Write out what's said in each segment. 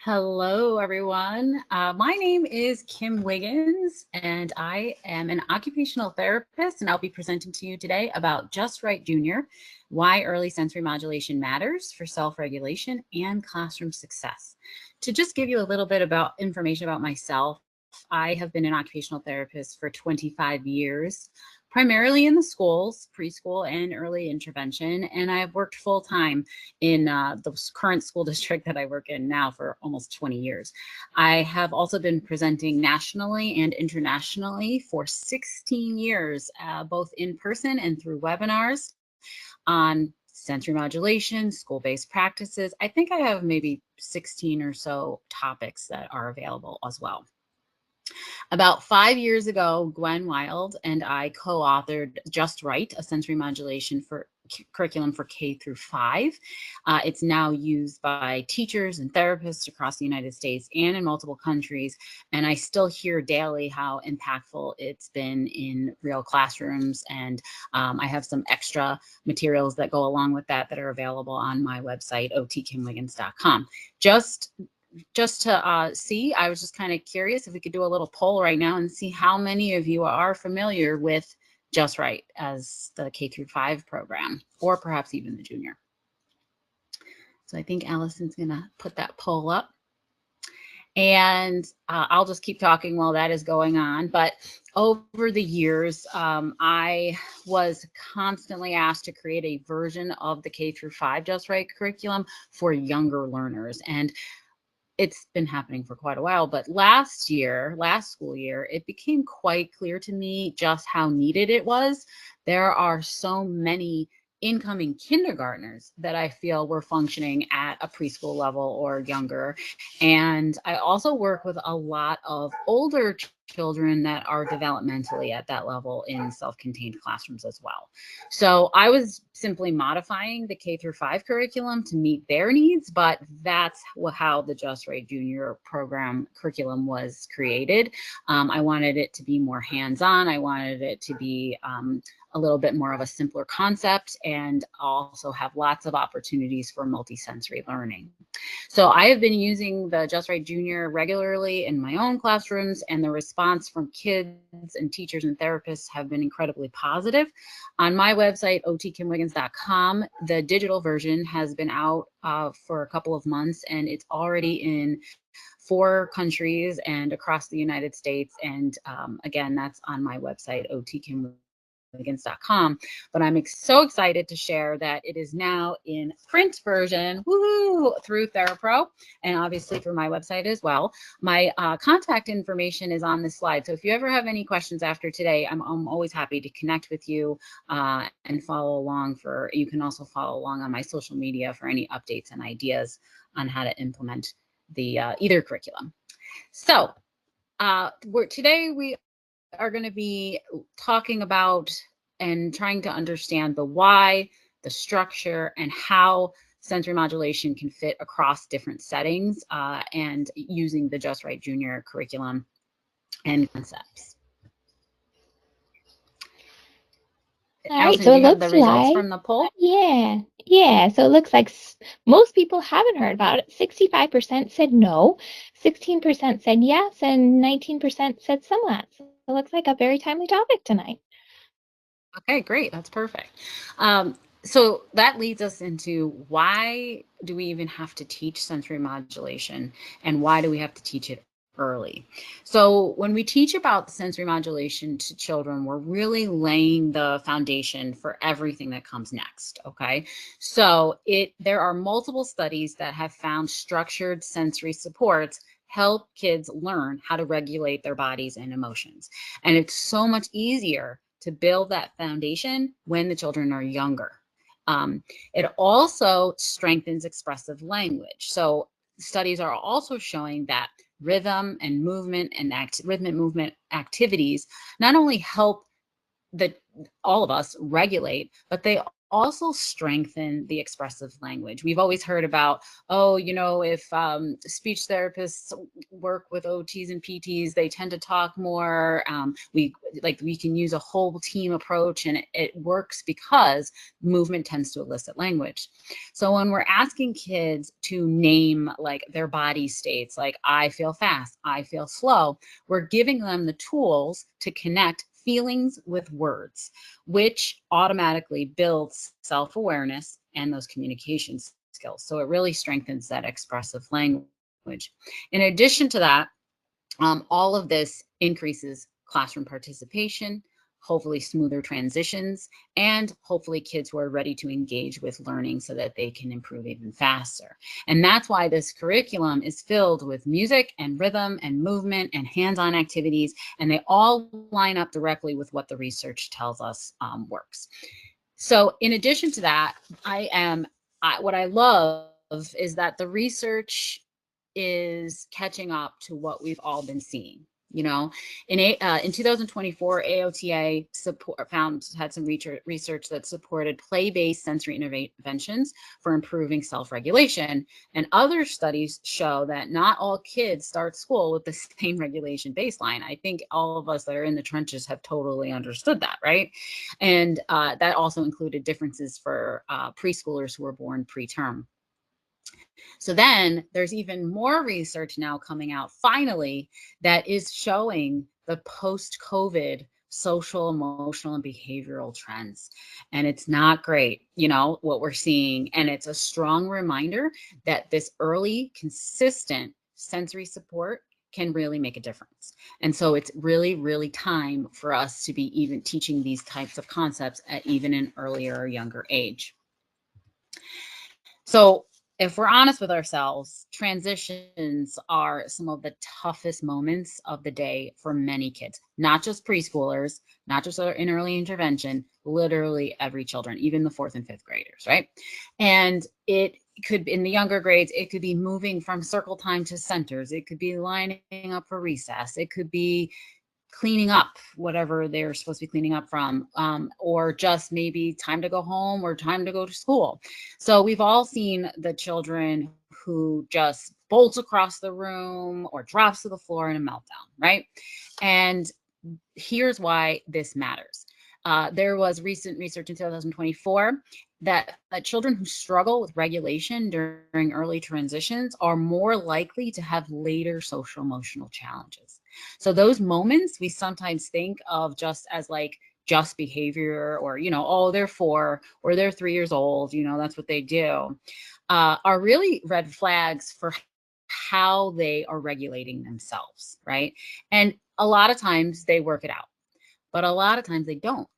Hello, everyone. My name is Kim Wiggins, and I am an occupational therapist, and I'll be presenting to you today about Just Right Junior, why early sensory modulation matters for self-regulation and classroom success. To just give you a little bit about information about myself, I have been an occupational therapist for 25 years, primarily in the schools, preschool and early intervention, and I've worked full-time in the current school district that I work in now for almost 20 years. I have also been presenting nationally and internationally for 16 years, both in person and through webinars on sensory modulation, school-based practices. I think I have maybe 16 or so topics that are available as well. About 5 years ago, Gwen Wild and I co-authored Just Right, a sensory modulation for curriculum for K through 5. It's now used by teachers and therapists across the United States and in multiple countries. And I still hear daily how impactful it's been in real classrooms. And I have some extra materials that go along with that are available on my website, otkimwiggins.com. Just to see, I was just kind of curious if we could do a little poll right now and see how many of you are familiar with Just Right as the K through 5 program, or perhaps even the junior. So I think Allison's gonna put that poll up. And I'll just keep talking while that is going on. But over the years, I was constantly asked to create a version of the K through 5 Just Right curriculum for younger learners. And it's been happening for quite a while, but last school year, it became quite clear to me just how needed it was. There are so many incoming kindergartners that I feel were functioning at a preschool level or younger. And I also work with a lot of older children that are developmentally at that level in self-contained classrooms as well. So I was simply modifying the K through 5 curriculum to meet their needs, but that's how the Just Right Junior program curriculum was created. I wanted it to be more hands-on. I wanted it to be a little bit more of a simpler concept and also have lots of opportunities for multisensory learning. So I have been using the Just Right Junior regularly in my own classrooms, and the response from kids and teachers and therapists have been incredibly positive. On my website, otkimwiggins.com, the digital version has been out for a couple of months, and it's already in 4 countries and across the United States. And again, that's on my website, otkimwiggins.com. But I'm so excited to share that it is now in print version, woo, through Therapro, and obviously through my website as well. My contact information is on this slide. So if you ever have any questions after today, I'm always happy to connect with you and follow along. You can also follow along on my social media for any updates and ideas on how to implement the either curriculum. So today we are going to be talking about and trying to understand the why, the structure, and how sensory modulation can fit across different settings and using the Just Right Junior curriculum and concepts. All right, Allison, so do it you have the looks results like, from the poll? yeah. So it looks like most people haven't heard about it. 65% said no, 16% said yes, and 19% said somewhat. So it looks like a very timely topic tonight. Okay, great. That's perfect. So that leads us into why do we even have to teach sensory modulation, and why do we have to teach it early? So when we teach about sensory modulation to children, we're really laying the foundation for everything that comes next, okay? So there are multiple studies that have found structured sensory supports help kids learn how to regulate their bodies and emotions. And it's so much easier to build that foundation when the children are younger. It also strengthens expressive language. So studies are also showing that rhythm and movement and rhythmic movement activities not only help all of us regulate, but they also strengthen the expressive language. We've always heard about, oh, you know, if speech therapists work with OTs and PTs, they tend to talk more. We can use a whole team approach, and it works because movement tends to elicit language. So when we're asking kids to name like their body states, like I feel fast, I feel slow, we're giving them the tools to connect feelings with words, which automatically builds self-awareness and those communication skills. So it really strengthens that expressive language. In addition to that, all of this increases classroom participation, hopefully smoother transitions, and hopefully kids who are ready to engage with learning so that they can improve even faster. And that's why this curriculum is filled with music and rhythm and movement and hands-on activities, and they all line up directly with what the research tells us works. So in addition to that, what I love is that the research is catching up to what we've all been seeing. You know, in 2024, AOTA had some research that supported play-based sensory interventions for improving self-regulation. And other studies show that not all kids start school with the same regulation baseline. I think all of us that are in the trenches have totally understood that, right? And that also included differences for preschoolers who were born preterm. So then there's even more research now coming out finally that is showing the post-COVID social, emotional, and behavioral trends. And it's not great, you know, what we're seeing. And it's a strong reminder that this early, consistent sensory support can really make a difference. And so it's really, really time for us to be even teaching these types of concepts at even an earlier or younger age. So if we're honest with ourselves, transitions are some of the toughest moments of the day for many kids, not just preschoolers, not just in early intervention, literally every children, even the 4th and 5th graders, right? And it could, in the younger grades, it could be moving from circle time to centers. It could be lining up for recess. It could be cleaning up whatever they're supposed to be cleaning up from, or just maybe time to go home or time to go to school. So we've all seen the children who just bolts across the room or drops to the floor in a meltdown, right? And here's why this matters. There was recent research in 2024 that children who struggle with regulation during early transitions are more likely to have later social emotional challenges. So those moments we sometimes think of just as like just behavior, or, you know, oh, they're 4 or they're 3 years old, you know, that's what they do, are really red flags for how they are regulating themselves, right? And a lot of times they work it out, but a lot of times they don't.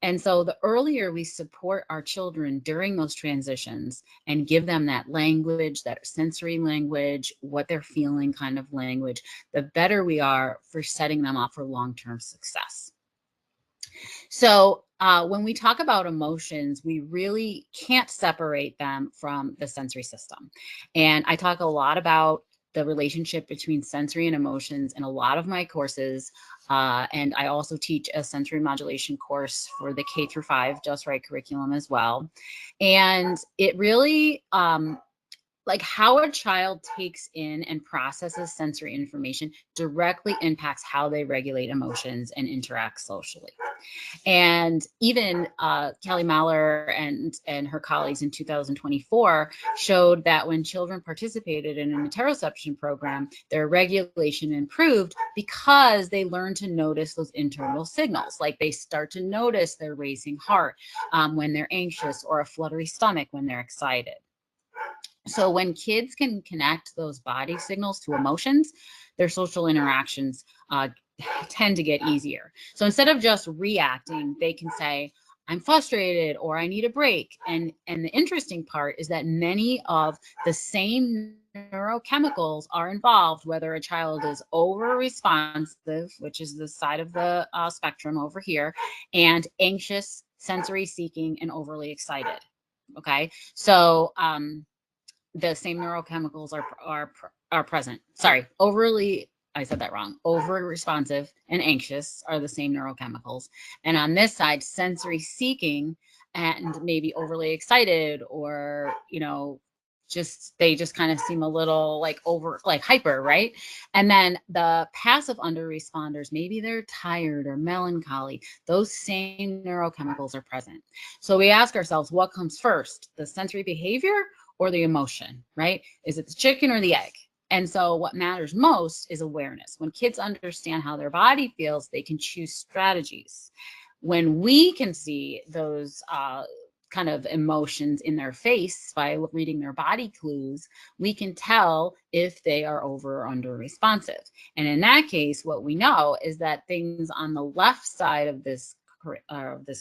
And so the earlier we support our children during those transitions and give them that language, that sensory language, what they're feeling kind of language, the better we are for setting them up for long-term success. So when we talk about emotions, we really can't separate them from the sensory system. And I talk a lot about the relationship between sensory and emotions in a lot of my courses. And I also teach a sensory modulation course for the K through 5 Just Right curriculum as well. And it really, like how a child takes in and processes sensory information directly impacts how they regulate emotions and interact socially. And even Kelly Maller and her colleagues in 2024 showed that when children participated in an interoception program, their regulation improved because they learned to notice those internal signals. Like they start to notice their racing heart when they're anxious, or a fluttery stomach when they're excited. So when kids can connect those body signals to emotions, their social interactions tend to get easier. So instead of just reacting, they can say, I'm frustrated, or I need a break. And the interesting part is that many of the same neurochemicals are involved, whether a child is over responsive, which is the side of the spectrum over here, and anxious, sensory seeking, and overly excited. Okay. So, the same neurochemicals are present. Sorry, I said that wrong. Over responsive and anxious are the same neurochemicals. And on this side, sensory seeking and maybe overly excited, or, they just kind of seem a little like hyper, right? And then the passive under responders, maybe they're tired or melancholy. Those same neurochemicals are present. So we ask ourselves, what comes first, the sensory behavior or the emotion, right? Is it the chicken or the egg? And so what matters most is awareness. When kids understand how their body feels, they can choose strategies. When we can see those kind of emotions in their face by reading their body clues, we can tell if they are over or under responsive. And in that case, what we know is that things on the left side of this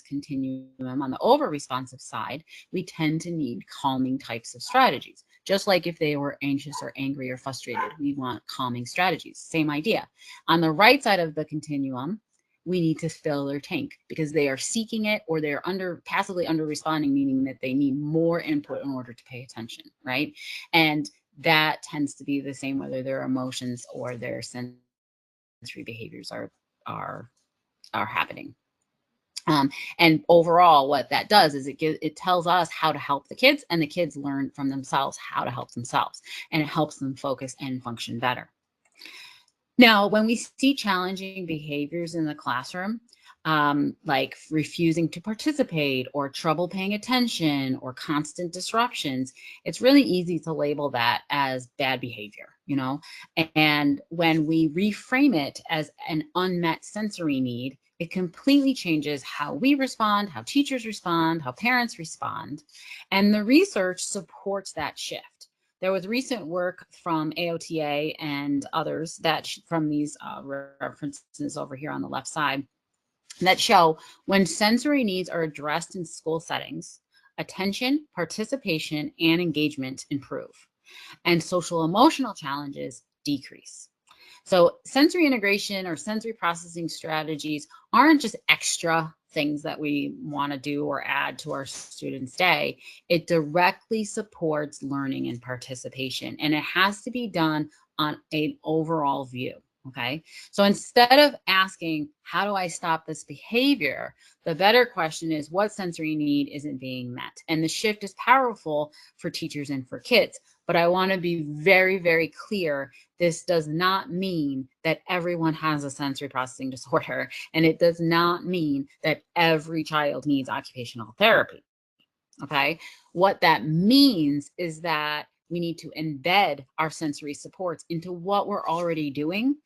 continuum, on the over responsive side, we tend to need calming types of strategies. Just like if they were anxious or angry or frustrated, we want calming strategies. Same idea. On the right side of the continuum, we need to fill their tank because they are seeking it, or they're passively under responding, meaning that they need more input in order to pay attention, right? And that tends to be the same whether their emotions or their sensory behaviors are happening. And overall, what that does is it tells us how to help the kids, and the kids learn from themselves how to help themselves, and it helps them focus and function better. Now, when we see challenging behaviors in the classroom, like refusing to participate or trouble paying attention or constant disruptions, it's really easy to label that as bad behavior, And when we reframe it as an unmet sensory need, it completely changes how we respond, how teachers respond, how parents respond. And the research supports that shift. There was recent work from AOTA and others from these references over here on the left side that show when sensory needs are addressed in school settings, attention, participation, and engagement improve, and social emotional challenges decrease. So sensory integration or sensory processing strategies aren't just extra things that we want to do or add to our students' day. It directly supports learning and participation, and it has to be done on an overall view. Okay, so instead of asking, how do I stop this behavior? The better question is, what sensory need isn't being met? And the shift is powerful for teachers and for kids. But I want to be very, very clear. This does not mean that everyone has a sensory processing disorder, and it does not mean that every child needs occupational therapy. Okay, what that means is that we need to embed our sensory supports into what we're already doing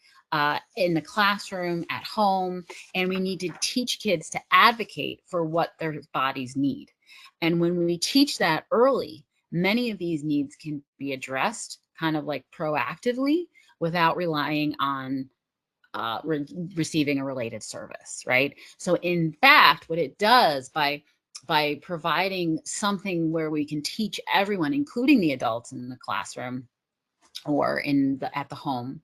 in the classroom, at home, and we need to teach kids to advocate for what their bodies need. And when we teach that early, many of these needs can be addressed kind of like proactively without relying on receiving a related service, right? So in fact, what it does by providing something where we can teach everyone, including the adults in the classroom or at the home,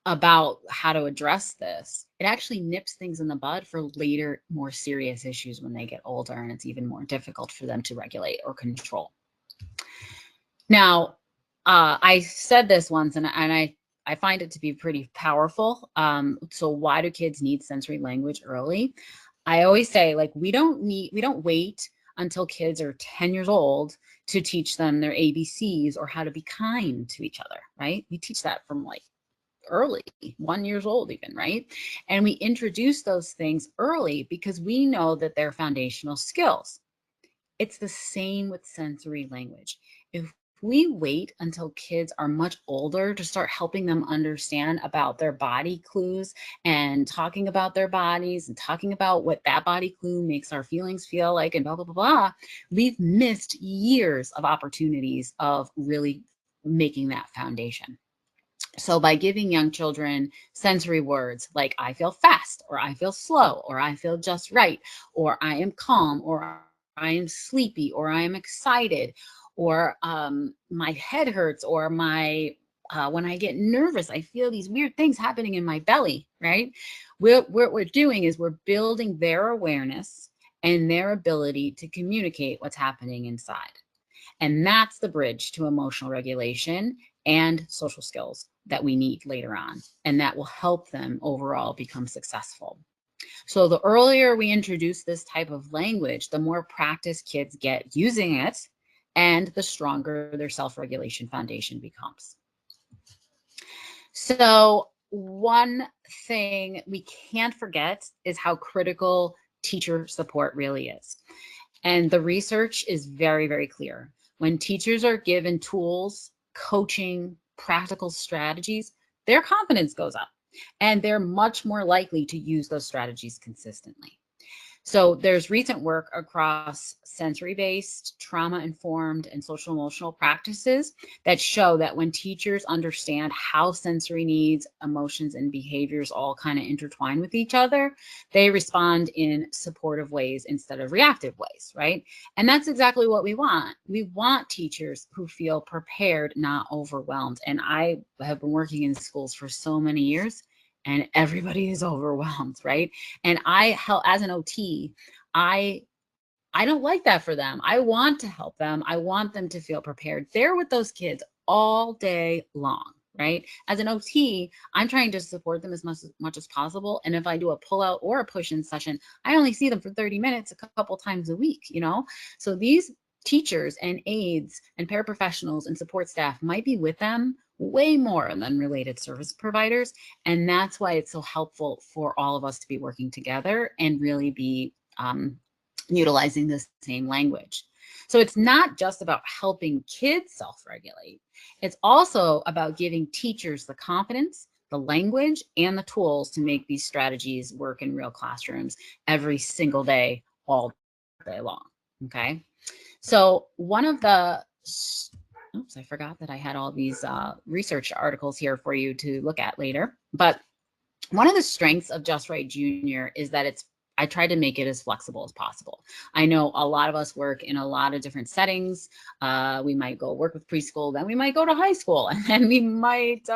about how to address this, it actually nips things in the bud for later, more serious issues when they get older, and it's even more difficult for them to regulate or control. Now, I said this once, and I find it to be pretty powerful. So why do kids need sensory language early? I always say, like, we don't wait until kids are 10 years old to teach them their ABCs or how to be kind to each other, right? We teach that from like early, 1 year old even, right? And we introduce those things early because we know that they're foundational skills. It's the same with sensory language. If we wait until kids are much older to start helping them understand about their body clues and talking about their bodies and talking about what that body clue makes our feelings feel like and blah, blah, blah, blah, we've missed years of opportunities of really making that foundation. So by giving young children sensory words like I feel fast, or I feel slow, or I feel just right, or I am calm, or I am sleepy, or I am excited, or my head hurts, or when I get nervous, I feel these weird things happening in my belly, right? What we're doing is we're building their awareness and their ability to communicate what's happening inside. And that's the bridge to emotional regulation and social skills that we need later on. And that will help them overall become successful. So the earlier we introduce this type of language, the more practice kids get using it, and the stronger their self-regulation foundation becomes. So one thing we can't forget is how critical teacher support really is. And the research is very, very clear. When teachers are given tools, coaching, practical strategies, their confidence goes up and they're much more likely to use those strategies consistently. So there's recent work across sensory-based, trauma-informed, and social-emotional practices that show that when teachers understand how sensory needs, emotions, and behaviors all kind of intertwine with each other, they respond in supportive ways instead of reactive ways, right? And that's exactly what we want. We want teachers who feel prepared, not overwhelmed. And I have been working in schools for so many years, and everybody is overwhelmed, right? And I help as an OT, I don't like that for them. I want to help them. I want them to feel prepared. They're with those kids all day long, right? As an OT, I'm trying to support them as much as possible. And if I do a pull out or a push in session, I only see them for 30 minutes a couple times a week, you know? So these teachers and aides and paraprofessionals and support staff might be with them way more than related service providers. And that's why it's so helpful for all of us to be working together and really be utilizing the same language. So it's not just about helping kids self-regulate. It's also about giving teachers the confidence, the language, and the tools to make these strategies work in real classrooms every single day, all day long, okay? So one of the, oops, I forgot that I had all these research articles here for you to look at later, but one of the strengths of Just Right Junior is that I try to make it as flexible as possible. I know a lot of us work in a lot of different settings. We might go work with preschool, then we might go to high school, and then we might,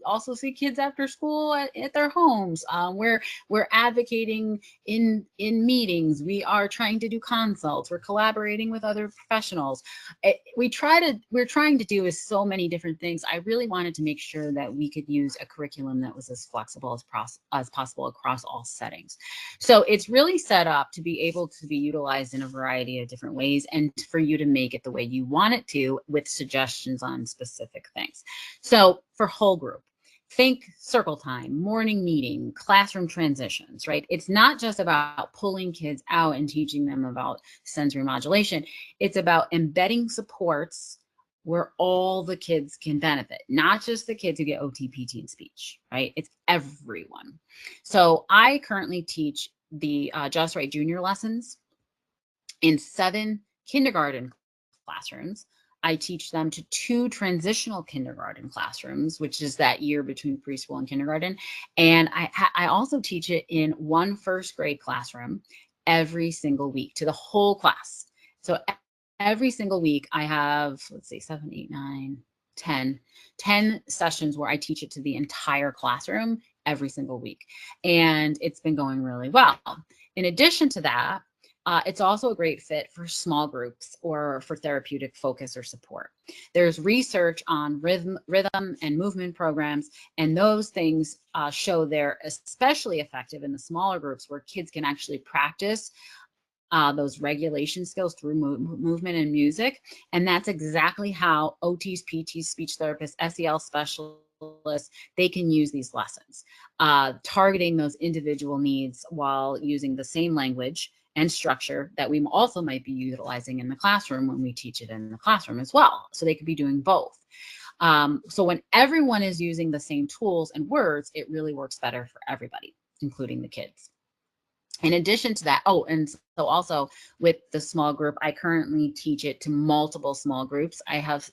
also see kids after school at their homes. We're advocating in meetings. We are trying to do consults. We're collaborating with other professionals. We're trying to do is so many different things. I really wanted to make sure that we could use a curriculum that was as flexible as possible across all settings. So it's really set up to be able to be utilized in a variety of different ways and for you to make it the way you want it to with suggestions on specific things. So for whole group, think circle time, morning meeting, classroom transitions, right? It's not just about pulling kids out and teaching them about sensory modulation. It's about embedding supports where all the kids can benefit, not just the kids who get OT, PT, and speech, right? It's everyone. So I currently teach the Just Right Junior lessons in 7 kindergarten classrooms. I teach them to 2 transitional kindergarten classrooms, which is that year between preschool and kindergarten. And I also teach it in 1 first grade classroom every single week to the whole class. So every single week I have, let's see, 7, 8, 9, 10 sessions where I teach it to the entire classroom every single week. And it's been going really well. In addition to that, it's also a great fit for small groups or for therapeutic focus or support. There's research on rhythm and movement programs, and those things show they're especially effective in the smaller groups where kids can actually practice those regulation skills through movement and music. And that's exactly how OTs, PTs, speech therapists, SEL specialists, they can use these lessons, targeting those individual needs while using the same language and structure that we also might be utilizing in the classroom when we teach it in the classroom as well. So they could be doing both. So when everyone is using the same tools and words, it really works better for everybody, including the kids. In addition to that, and so also with the small group, I currently teach it to multiple small groups. I have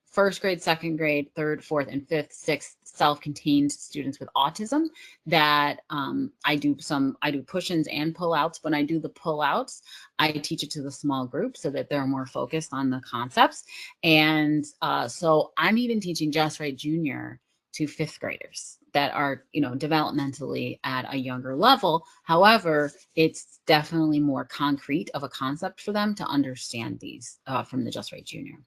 first grade, second grade, third, fourth, and fifth, sixth self-contained students with autism that I do push-ins and pull-outs. When I do the pull-outs, I teach it to the small group so that they're more focused on the concepts. And so I'm even teaching Just Right Junior to 5th graders that are, developmentally at a younger level. However, it's definitely more concrete of a concept for them to understand these from the Just Right Junior.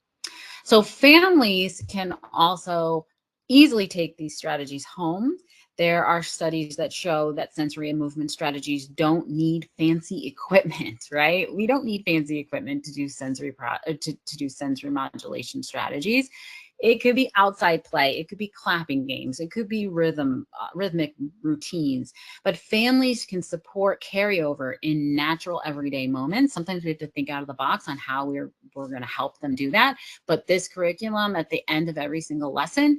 So families can also easily take these strategies home there are studies that show that sensory and movement strategies don't need fancy equipment, right? We don't need fancy equipment to do to do sensory modulation strategies. It could be outside play. It could be clapping games. It could be rhythmic routines. But families can support carryover in natural everyday moments. Sometimes we have to think out of the box on how we're going to help them do that. But this curriculum at the end of every single lesson,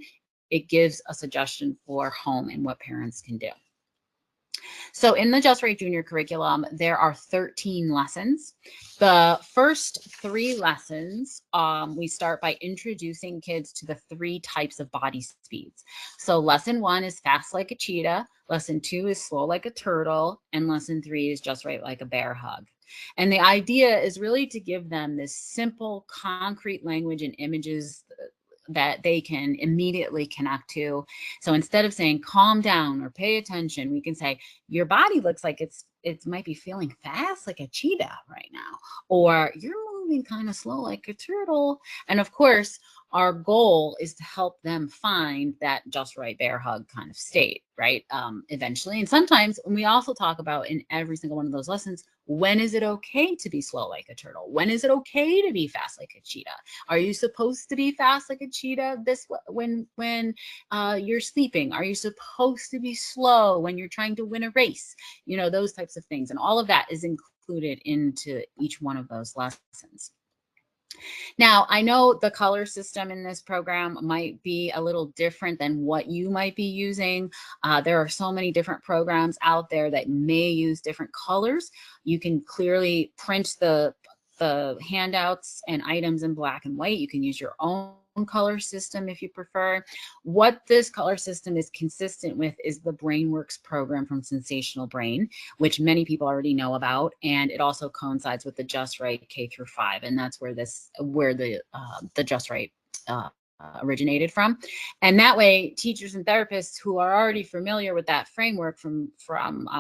it gives a suggestion for home and what parents can do. So in the Just Right Junior curriculum, there are 13 lessons. The first 3 lessons, we start by introducing kids to the 3 types of body speeds. So lesson 1 is fast like a cheetah, lesson 2 is slow like a turtle, and lesson 3 is just right like a bear hug. And the idea is really to give them this simple, concrete language and images that they can immediately connect to. So instead of saying calm down or pay attention, we can say your body looks like it might be feeling fast like a cheetah right now, or you're moving kind of slow like a turtle. And of course, our goal is to help them find that just right bear hug kind of state, right? Eventually. And sometimes we also talk about in every single one of those lessons, when is it okay to be slow like a turtle? When is it okay to be fast like a cheetah? Are you supposed to be fast like a cheetah when you're sleeping? Are you supposed to be slow when you're trying to win a race? You know, those types of things. And all of that is included into each one of those lessons. Now, I know the color system in this program might be a little different than what you might be using. There are so many different programs out there that may use different colors. You can clearly print the handouts and items in black and white. You can use your own color system if you prefer. What this color system is consistent with is the BrainWorks program from Sensational Brain, which many people already know about, and it also coincides with the Just Right K through 5, and that's where the Just Right originated from. And that way, teachers and therapists who are already familiar with that framework from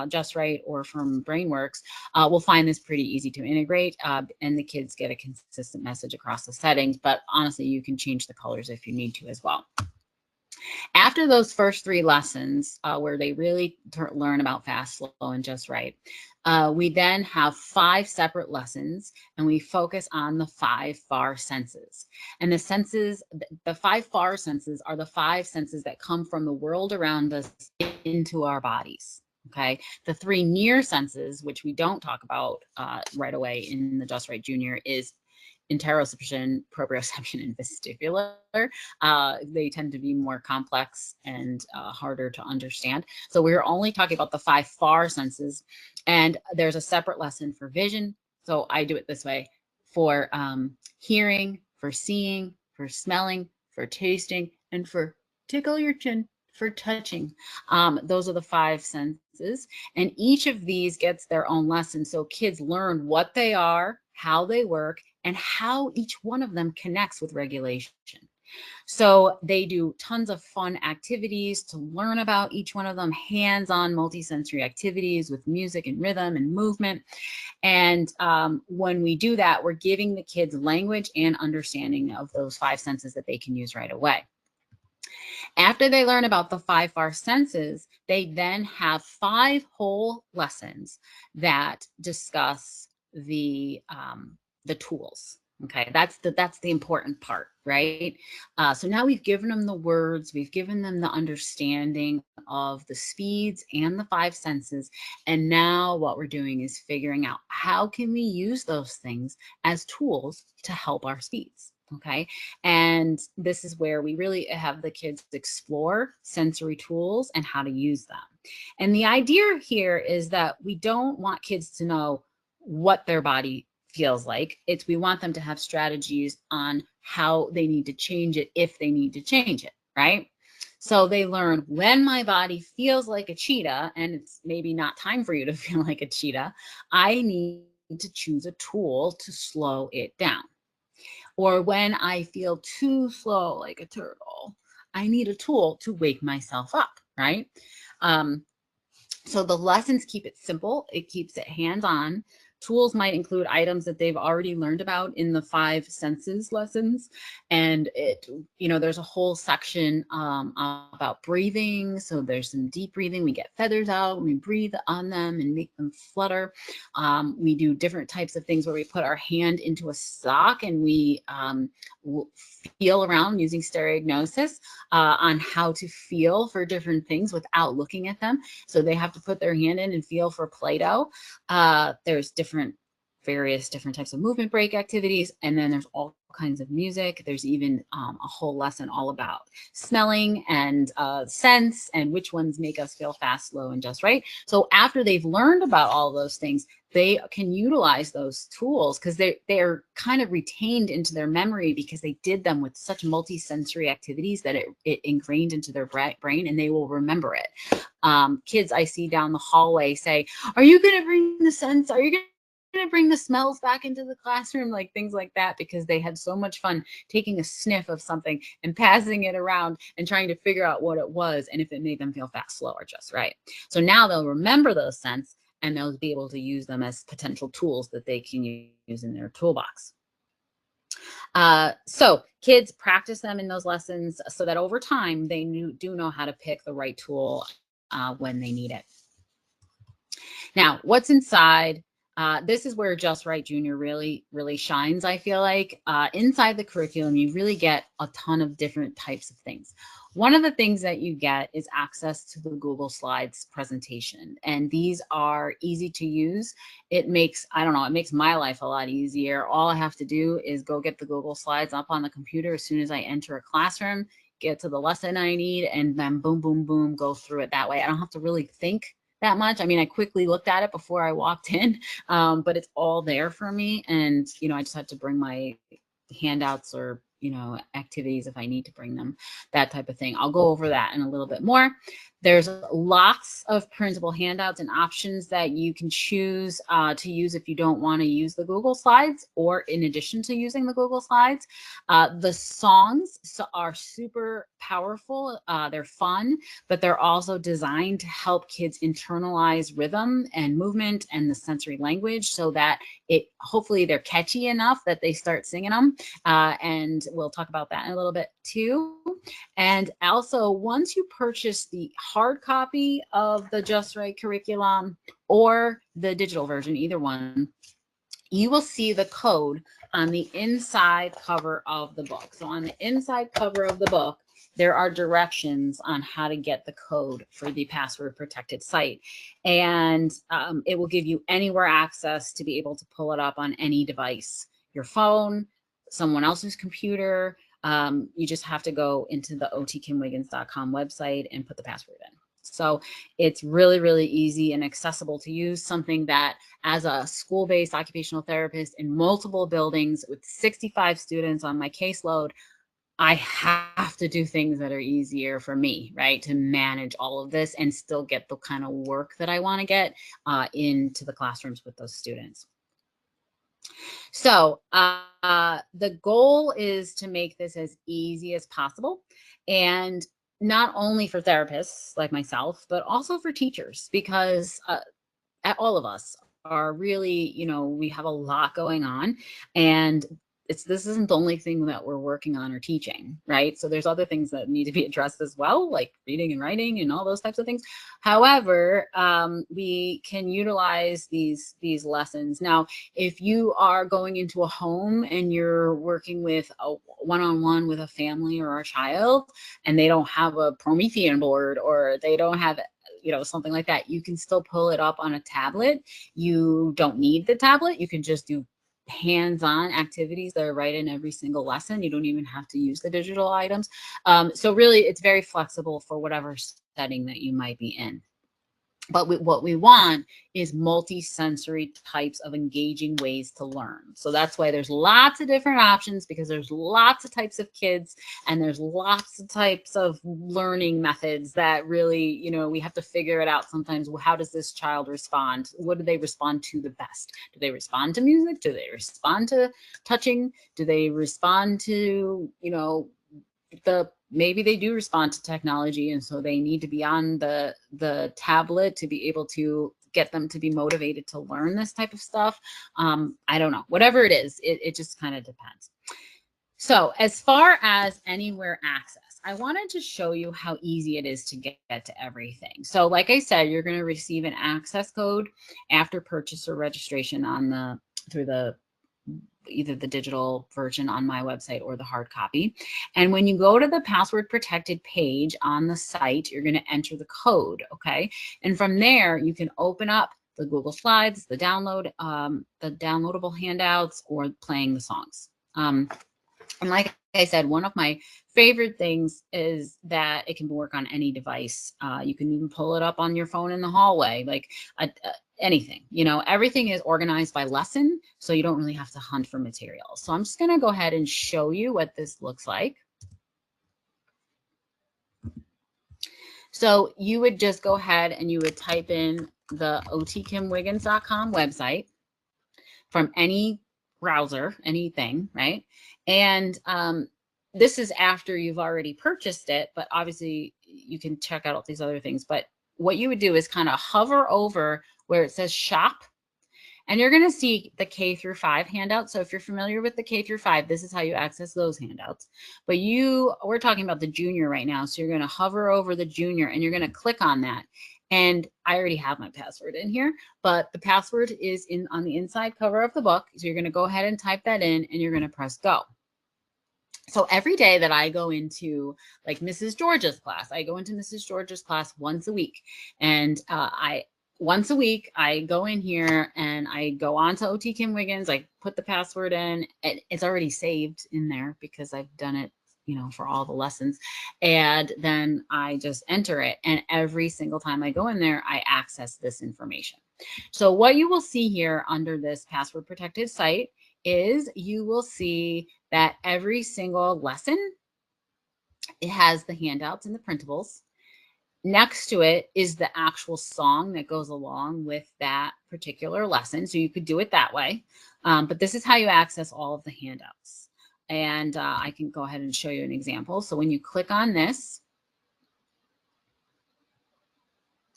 Just Right or from BrainWorks will find this pretty easy to integrate, and the kids get a consistent message across the settings. But honestly, you can change the colors if you need to as well. After those first 3 lessons, where they really learn about fast, slow, and just right, we then have 5 separate lessons, and we focus on the 5 FAR senses. And the 5 FAR senses are the 5 senses that come from the world around us into our bodies. Okay, the 3 near senses, which we don't talk about right away in the Just Right Junior, is interoception, proprioception, and vestibular. They tend to be more complex and harder to understand. So we're only talking about the 5 FAR senses, and there's a separate lesson for vision. So I do it this way: for hearing, for seeing, for smelling, for tasting, and for tickle your chin, for touching. Those are the 5 senses, and each of these gets their own lesson. So kids learn what they are, how they work, and how each one of them connects with regulation. So they do tons of fun activities to learn about each one of them, hands-on multisensory activities with music and rhythm and movement. And when we do that, we're giving the kids language and understanding of those 5 senses that they can use right away. After they learn about the 5 FAR senses, they then have 5 whole lessons that discuss the tools. Okay, that's the important part, right? So now we've given them the words, we've given them the understanding of the speeds and the 5 senses, and now what we're doing is figuring out how can we use those things as tools to help our speeds. Okay, and this is where we really have the kids explore sensory tools and how to use them. And the idea here is that we don't want kids to know what their body feels like. We want them to have strategies on how they need to change it if they need to change it, right? So they learn when my body feels like a cheetah and it's maybe not time for you to feel like a cheetah, I need to choose a tool to slow it down. Or when I feel too slow like a turtle, I need a tool to wake myself up, right? So the lessons keep it simple. It keeps it hands-on. Tools might include items that they've already learned about in the 5 senses lessons. And there's a whole section about breathing. So there's some deep breathing. We get feathers out, we breathe on them and make them flutter. We do different types of things where we put our hand into a sock and we feel around using stereognosis on how to feel for different things without looking at them. So they have to put their hand in and feel for Play-Doh. There's various different types of movement break activities, and then there's all kinds of music. There's even a whole lesson all about smelling and scents and which ones make us feel fast, slow, and just right. So after they've learned about all those things, they can utilize those tools because they're kind of retained into their memory because they did them with such multi-sensory activities that it ingrained into their brain, and they will remember it. Kids I see down the hallway say, "Are you going to bring the scents? Are you going to bring the smells back into the classroom?" Like things like that, because they had so much fun taking a sniff of something and passing it around and trying to figure out what it was and if it made them feel fast, slow, or just right. So now they'll remember those scents and they'll be able to use them as potential tools that they can use in their toolbox. So kids practice them in those lessons so that over time they do know how to pick the right tool when they need it. Now, what's inside? This is where Just Right Junior really shines, I feel like. Inside the curriculum, you really get a ton of different types of things. One of the things that you get is access to the Google Slides presentation. And these are easy to use. It makes my life a lot easier. All I have to do is go get the Google Slides up on the computer as soon as I enter a classroom, get to the lesson I need, and then boom, boom, boom, go through it that way. I don't have to really think that much. I mean, I quickly looked at it before I walked in, but it's all there for me. And, I just had to bring my handouts or, activities if I need to bring them, that type of thing. I'll go over that in a little bit more. There's lots of printable handouts and options that you can choose to use if you don't want to use the Google Slides or in addition to using the Google Slides. The songs are super powerful. They're fun, but they're also designed to help kids internalize rhythm and movement and the sensory language so that hopefully they're catchy enough that they start singing them. And we'll talk about that in a little bit too. And also, once you purchase the hard copy of the Just Right curriculum or the digital version, either one, you will see the code on the inside cover of the book. So on the inside cover of the book, there are directions on how to get the code for the password protected site. And it will give you anywhere access to be able to pull it up on any device, your phone, someone else's computer. You just have to go into the otkimwiggins.com website and put the password in. So it's really easy and accessible to use, something that as a school-based occupational therapist in multiple buildings with 65 students on my caseload, I have to do things that are easier for me, right? To manage all of this and still get the kind of work that I want to get into the classrooms with those students. So the goal is to make this as easy as possible, and not only for therapists like myself, but also for teachers, because all of us are really, we have a lot going on, and this isn't the only thing that we're working on or teaching, right? So there's other things that need to be addressed as well, like reading and writing and all those types of things. However, we can utilize these lessons. Now, if you are going into a home and you're working with a one-on-one with a family or a child, and they don't have a Promethean board or they don't have something like that, you can still pull it up on a tablet. You don't need the tablet. You can just do hands-on activities that are right in every single lesson. You don't even have to use the digital items. So really, it's very flexible for whatever setting that you might be in. But what we want is multi-sensory types of engaging ways to learn. So that's why there's lots of different options, because there's lots of types of kids and there's lots of types of learning methods that really, we have to figure it out sometimes. Well, how does this child respond? What do they respond to the best? Do they respond to music? Do they respond to touching? Do they respond to, maybe they do respond to technology, and so they need to be on the tablet to be able to get them to be motivated to learn this type of stuff. I don't know, whatever it is, it just kind of depends. So as far as anywhere access, I wanted to show you how easy it is to get to everything. So like I said, you're going to receive an access code after purchase or registration on through either the digital version on my website or the hard copy. And when you go to the password protected page on the site, you're going to enter the code. Okay. And from there, you can open up the Google Slides, the downloadable handouts, or playing the songs. And like I said, one of my favorite things is that it can work on any device. You can even pull it up on your phone in the hallway, like anything, you know, everything is organized by lesson. So you don't really have to hunt for materials. So I'm just going to go ahead and show you what this looks like. So you would just go ahead and you would type in the otkimwiggins.com website from any browser, anything, right? And this is after you've already purchased it, but obviously you can check out all these other things. But what you would do is kind of hover over where it says shop, and you're going to see the K through 5 handouts. So if you're familiar with the K through 5, this is how you access those handouts. But we're talking about the junior right now. So you're going to hover over the junior and you're going to click on that. And I already have my password in here, but the password is on the inside cover of the book. So you're going to go ahead and type that in and you're going to press go. So every day that I go into like Mrs. George's class, I go into Mrs. George's class once a week. And once a week, I go in here and I go on to OT Kim Wiggins. I put the password in. It's already saved in there because I've done it, you know, for all the lessons. And then I just enter it. And every single time I go in there, I access this information. So what you will see here under this password protected site is you will see that every single lesson, it has the handouts and the printables. Next to it is the actual song that goes along with that particular lesson. So you could do it that way. But this is how you access all of the handouts. And I can go ahead and show you an example. So when you click on this,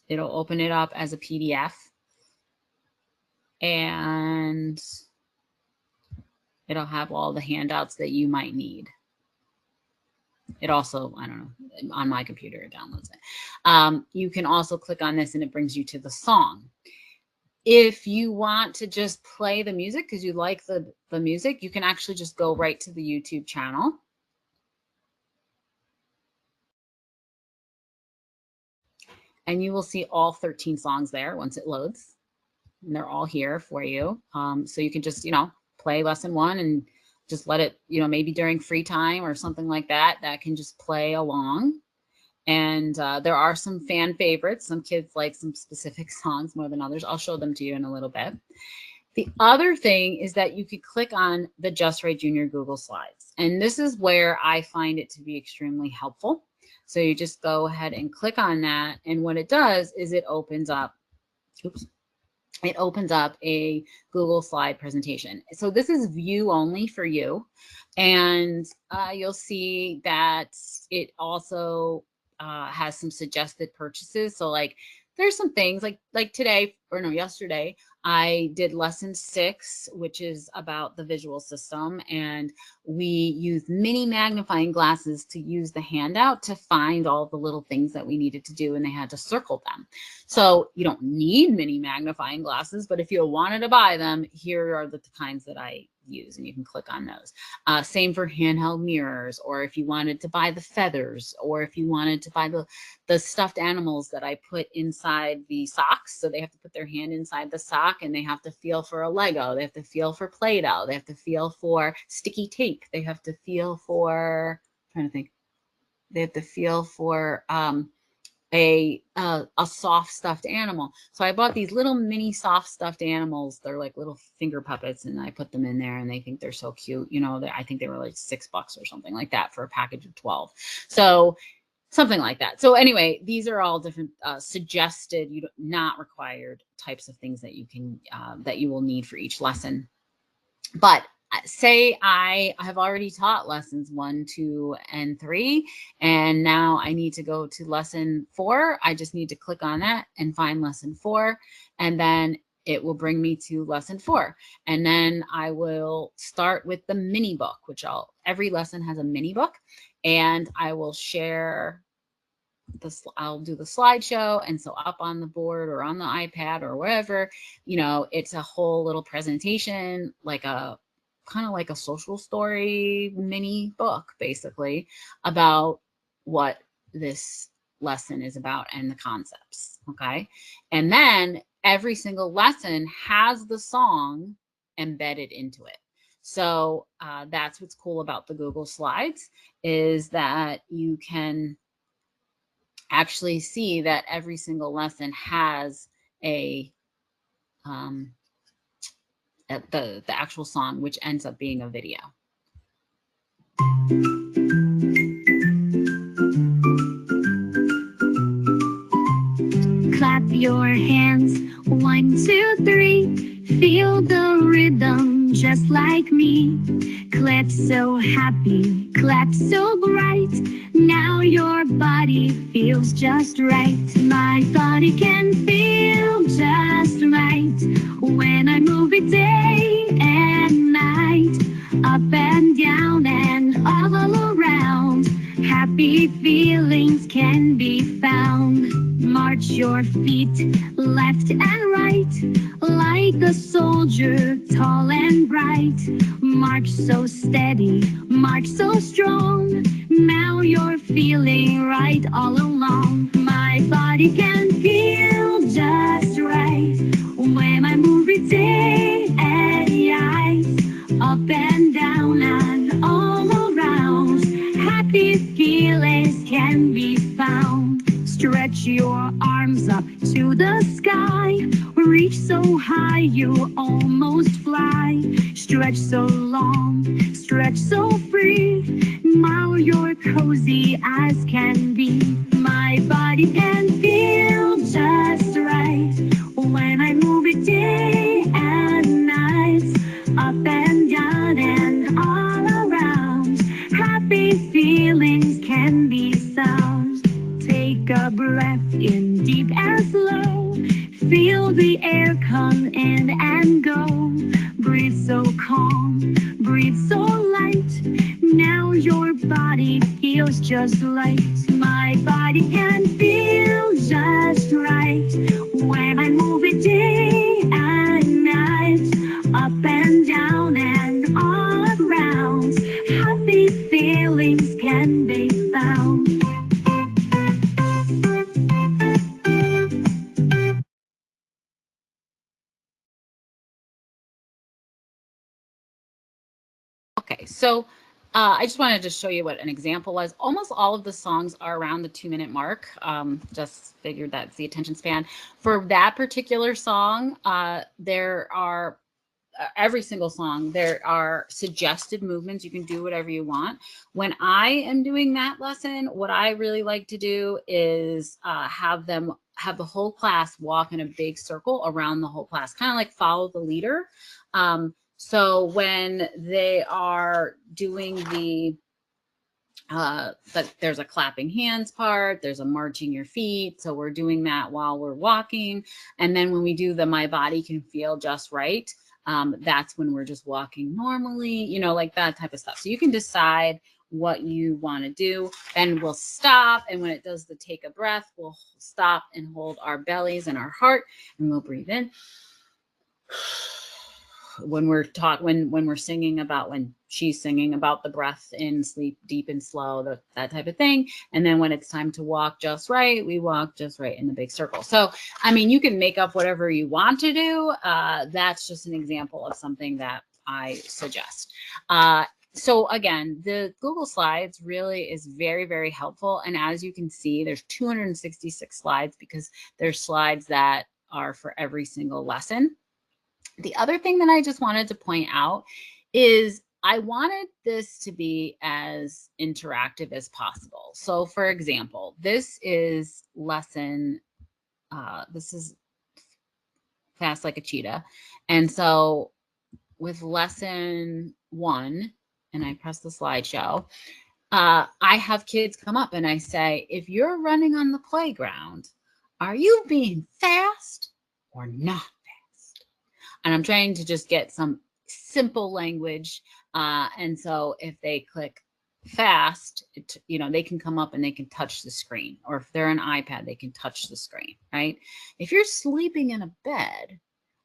it'll open it up as a PDF. And it'll have all the handouts that you might need. It also, I don't know, on my computer, it downloads it. You can also click on this and it brings you to the song. If you want to just play the music because you like the music, you can actually just go right to the YouTube channel. And you will see all 13 songs there once it loads. And they're all here for you. So you can just, you know, play lesson 1 and just let it, you know, maybe during free time or something like that, that can just play along. And there are some fan favorites. Some kids like some specific songs more than others. I'll show them to you in a little bit. The other thing is that you could click on the Just Right Junior Google Slides. And this is where I find it to be extremely helpful. So you just go ahead and click on that. And what it does is it opens up, it opens up a Google slide presentation. So this is view only for you. And you'll see that it also has some suggested purchases. So like there's some things like today, or no, yesterday, I did lesson 6, which is about the visual system. And we used mini magnifying glasses to use the handout to find all the little things that we needed to do. And they had to circle them. So you don't need mini magnifying glasses, but if you wanted to buy them, here are the kinds that I use, and you can click on those. Same for handheld mirrors, or if you wanted to buy the feathers, or if you wanted to buy the stuffed animals that I put inside the socks. So they have to put their hand inside the sock and they have to feel for a Lego. They have to feel for Play-Doh. They have to feel for sticky tape. They have to feel for, I'm trying to think, they have to feel for a soft stuffed animal. So I bought these little mini soft stuffed animals. They're like little finger puppets, and I put them in there, and they think they're so cute. You know, I think they were like $6 or something like that for a package of 12. So something like that. So anyway, these are all different suggested, not required types of things that you can that you will need for each lesson. But say I have already taught lessons 1, 2, and 3, and now I need to go to lesson 4. I just need to click on that and find lesson 4, and then it will bring me to lesson 4. And then I will start with the mini book, which every lesson has a mini book, and I will share this. I'll do the slideshow, and so up on the board or on the iPad or wherever, it's a whole little presentation, like a kind of like a social story mini book, basically, about what this lesson is about and the concepts. Okay. And then every single lesson has the song embedded into it. So that's what's cool about the Google Slides, is that you can actually see that every single lesson has the actual song, which ends up being a video. Clap your hands, 1, 2, 3. Feel the rhythm just like me. Clap so happy, clap so bright. Now your body feels just right. My body can feel just right when I move it day and night. Up and down and all around. Happy feelings can be found. March your feet left and right, like a soldier, tall and bright. March so steady, march so strong. Now you're feeling right all along. My body can feel just right when I move it day and night. Up and down and all around. Happy feelings can be found. Stretch your arms up to the sky. Reach so high you almost fly. Stretch so long, stretch so free. Now you're cozy as can be. My body can feel just right when I move it day and night. Up and down and all around. Happy feelings can be found. Take a breath in deep and slow. Feel the air come in and go. Breathe so calm, breathe so light. Now your body feels just light. My body can feel just right when I move it day and night. Up and down and all around. Happy feelings can be found. Okay, so I just wanted to show you what an example was. Almost all of the songs are around the 2-minute mark. Just figured that's the attention span. For that particular song, there are every single song, there are suggested movements. You can do whatever you want. When I am doing that lesson, what I really like to do is have the whole class walk in a big circle around the whole class, kind of like follow the leader. So when they are doing there's a clapping hands part, there's a marching your feet. So we're doing that while we're walking. And then when we do the my body can feel just right, that's when we're just walking normally, like that type of stuff. So you can decide what you want to do, and we'll stop. And when it does the take a breath, we'll stop and hold our bellies and our heart, and we'll breathe in. When we're when we're singing about, when she's singing about the breath in, sleep deep and slow, that type of thing. And then when it's time to walk just right, we walk just right in the big circle. So, I mean, you can make up whatever you want to do. That's just an example of something that I suggest. So again, the Google Slides really is very, very helpful. And as you can see, there's 266 slides because there's slides that are for every single lesson. The other thing that I just wanted to point out is I wanted this to be as interactive as possible. So for example, this is lesson, this is Fast Like a Cheetah. And so with lesson one and I press the slideshow, I have kids come up and I say, if you're running on the playground, are you being fast or not fast? And I'm trying to just get some simple language. And so if they click fast, they can come up and they can touch the screen. Or if they're an iPad, they can touch the screen, right? If you're sleeping in a bed,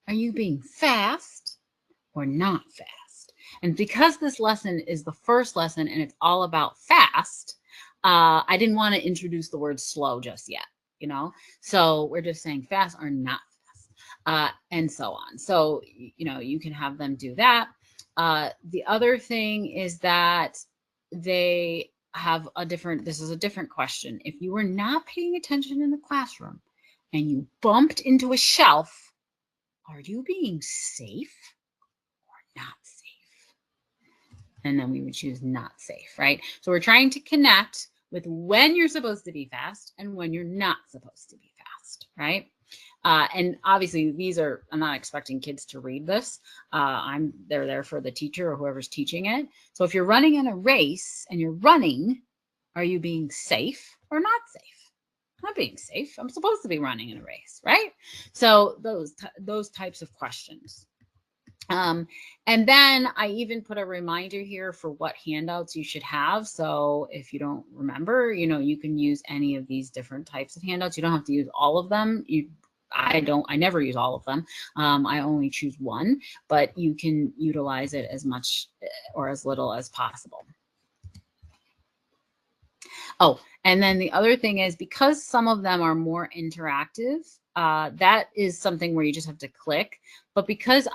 are you being fast or not fast? And because this lesson is the first lesson and it's all about fast, I didn't want to introduce the word slow just yet, So we're just saying fast or not fast, and so on. So, you can have them do that. The other thing is that they have this is a different question. If you were not paying attention in the classroom and you bumped into a shelf, are you being safe or not safe? And then we would choose not safe, right? So we're trying to connect with when you're supposed to be fast and when you're not supposed to be fast, right? And obviously I'm not expecting kids to read this. They're there for the teacher or whoever's teaching it. So if you're running in a race and you're running, are you being safe or not safe? I'm not being safe. I'm supposed to be running in a race, right? So those types of questions. And then I even put a reminder here for what handouts you should have. So if you don't remember, you can use any of these different types of handouts. You don't have to use all of them. I never use all of them. I only choose one, but you can utilize it as much or as little as possible. Oh, and then the other thing is, because some of them are more interactive, that is something where you just have to click. But because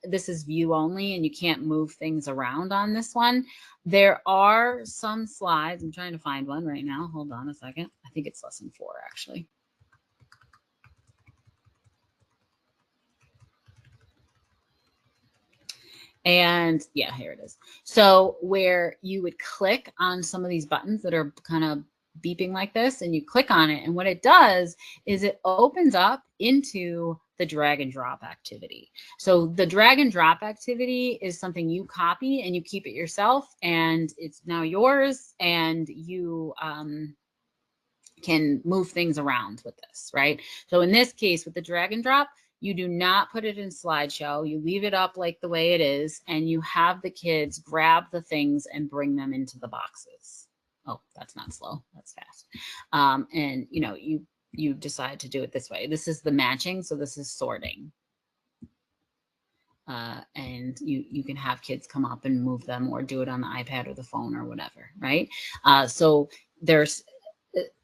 this is view only and you can't move things around on this one, there are some slides. I'm trying to find one right now. Hold on a second. I think it's lesson 4, actually. And yeah, here it is. So where you would click on some of these buttons that are kind of beeping like this, and you click on it, and what it does is it opens up into the drag and drop activity. So the drag and drop activity is something you copy and you keep it yourself, and it's now yours, and you can move things around with this, right? So in this case, with the drag and drop, you do not put it in slideshow. You leave it up like the way it is, and you have the kids grab the things and bring them into the boxes. Oh, that's not slow. That's fast. And you decide to do it this way. This is the matching, so this is sorting. And you can have kids come up and move them, or do it on the iPad or the phone or whatever, right? So there's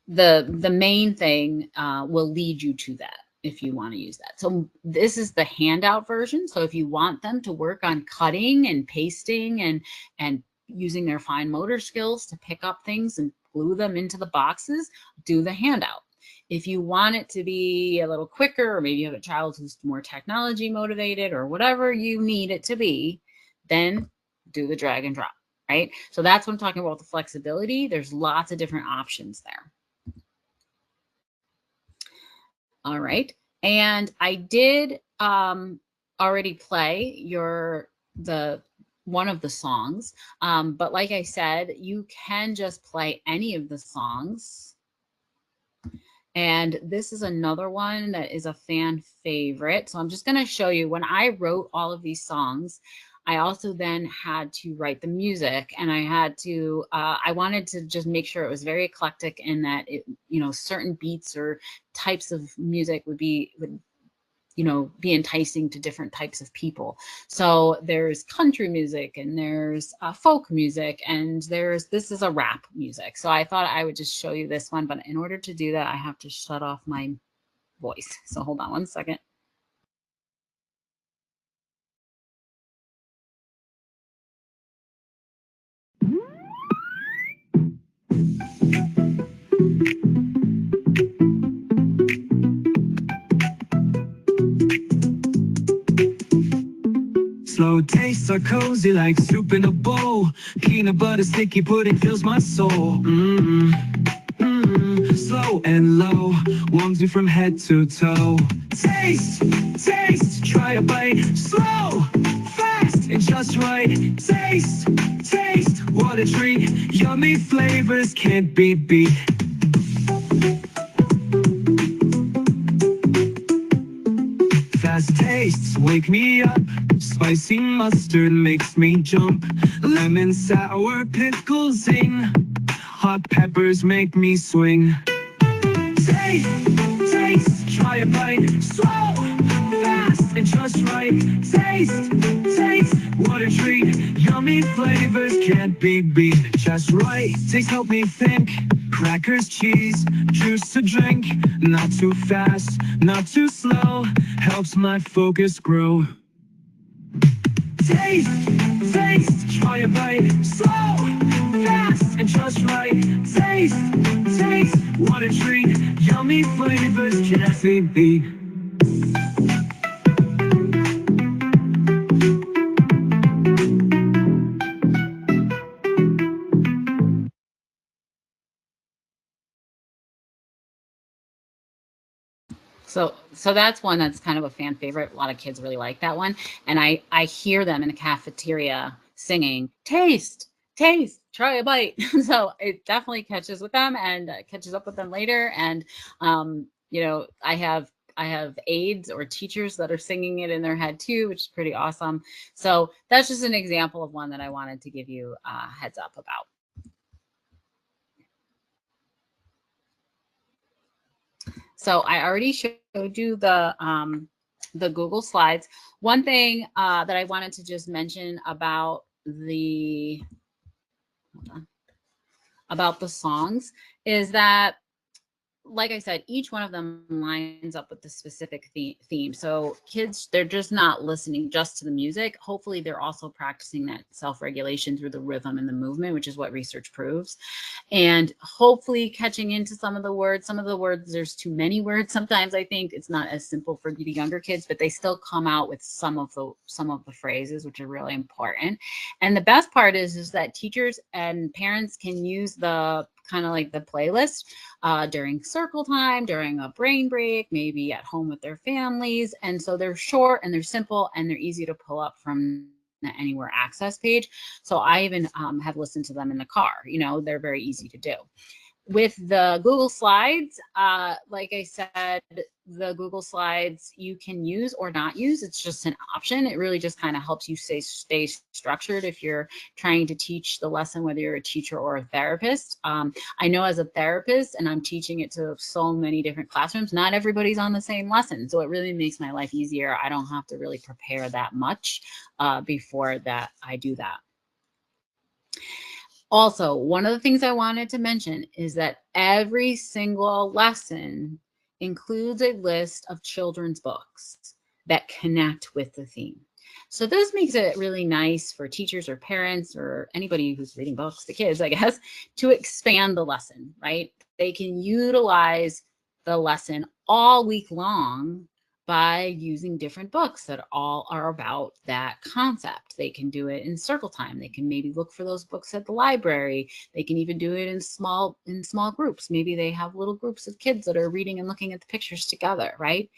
the main thing will lead you to that if you want to use that. So this is the handout version. So if you want them to work on cutting and pasting and using their fine motor skills to pick up things and glue them into the boxes, do the handout. If you want it to be a little quicker, or maybe you have a child who's more technology motivated, or whatever you need it to be, then do the drag and drop, right? So that's what I'm talking about, the flexibility. There's lots of different options there. All right. And I did already play one of the songs. But like I said, you can just play any of the songs. And this is another one that is a fan favorite. So I'm just going to show you, when I wrote all of these songs, I also then had to write the music, and I had to, I wanted to just make sure it was very eclectic, and that it, certain beats or types of music would be enticing to different types of people. So there's country music, and there's folk music, and this is a rap music. So I thought I would just show you this one, but in order to do that, I have to shut off my voice. So hold on one second. Slow tastes are cozy like soup in a bowl. Peanut butter sticky pudding fills my soul. Slow and low, warms me from head to toe. Taste, taste, try a bite. Slow, fast, enjoy just right. Taste, taste, what a treat. Yummy flavors can't be beat. Fast tastes wake me up. Spicy mustard makes me jump. Lemon sour pickles zing. Hot peppers make me swing. Taste, taste, try a bite. Slow, fast, and just right. Taste, taste, what a treat. Yummy flavors can't be beat. Just right, taste help me think. Crackers, cheese, juice to drink. Not too fast, not too slow. Helps my focus grow. Taste, taste, try a bite. Slow, fast, and just right. Taste, taste, what a treat. Yummy flavors can't be beat. So that's one that's kind of a fan favorite. A lot of kids really like that one. And I hear them in the cafeteria singing, taste, taste, try a bite. So it definitely catches with them and catches up with them later. And, you know, I have aides or teachers that are singing it in their head too, which is pretty awesome. So that's just an example of one that I wanted to give you a heads up about. So I already showed you the Google Slides. One thing that I wanted to just mention about the songs is that, like I said, each one of them lines up with the specific theme. So kids, they're just not listening just to the music. Hopefully they're also practicing that self-regulation through the rhythm and the movement, which is what research proves. And hopefully catching into some of the words. Some of the words, there's too many words. Sometimes I think it's not as simple for the younger kids, but they still come out with some of the phrases, which are really important. And the best part is that teachers and parents can use the kind of like the playlist during circle time, during a brain break, maybe at home with their families. And so they're short and they're simple and they're easy to pull up from the Anywhere Access page. So I even have listened to them in the car. You know, they're very easy to do. With the Google Slides, like I said, the Google Slides you can use or not use. It's just an option. It really just kind of helps you stay structured if you're trying to teach the lesson, whether you're a teacher or a therapist. I know as a therapist, and I'm teaching it to so many different classrooms, not everybody's on the same lesson. So it really makes my life easier. I don't have to really prepare that much before that I do that. Also, one of the things I wanted to mention is that every single lesson includes a list of children's books that connect with the theme. So this makes it really nice for teachers or parents or anybody who's reading books, the kids, I guess, to expand the lesson, right? They can utilize the lesson all week long by using different books that all are about that concept. They can do it in circle time. They can maybe look for those books at the library. They can even do it in small groups. Maybe they have little groups of kids that are reading and looking at the pictures together, right?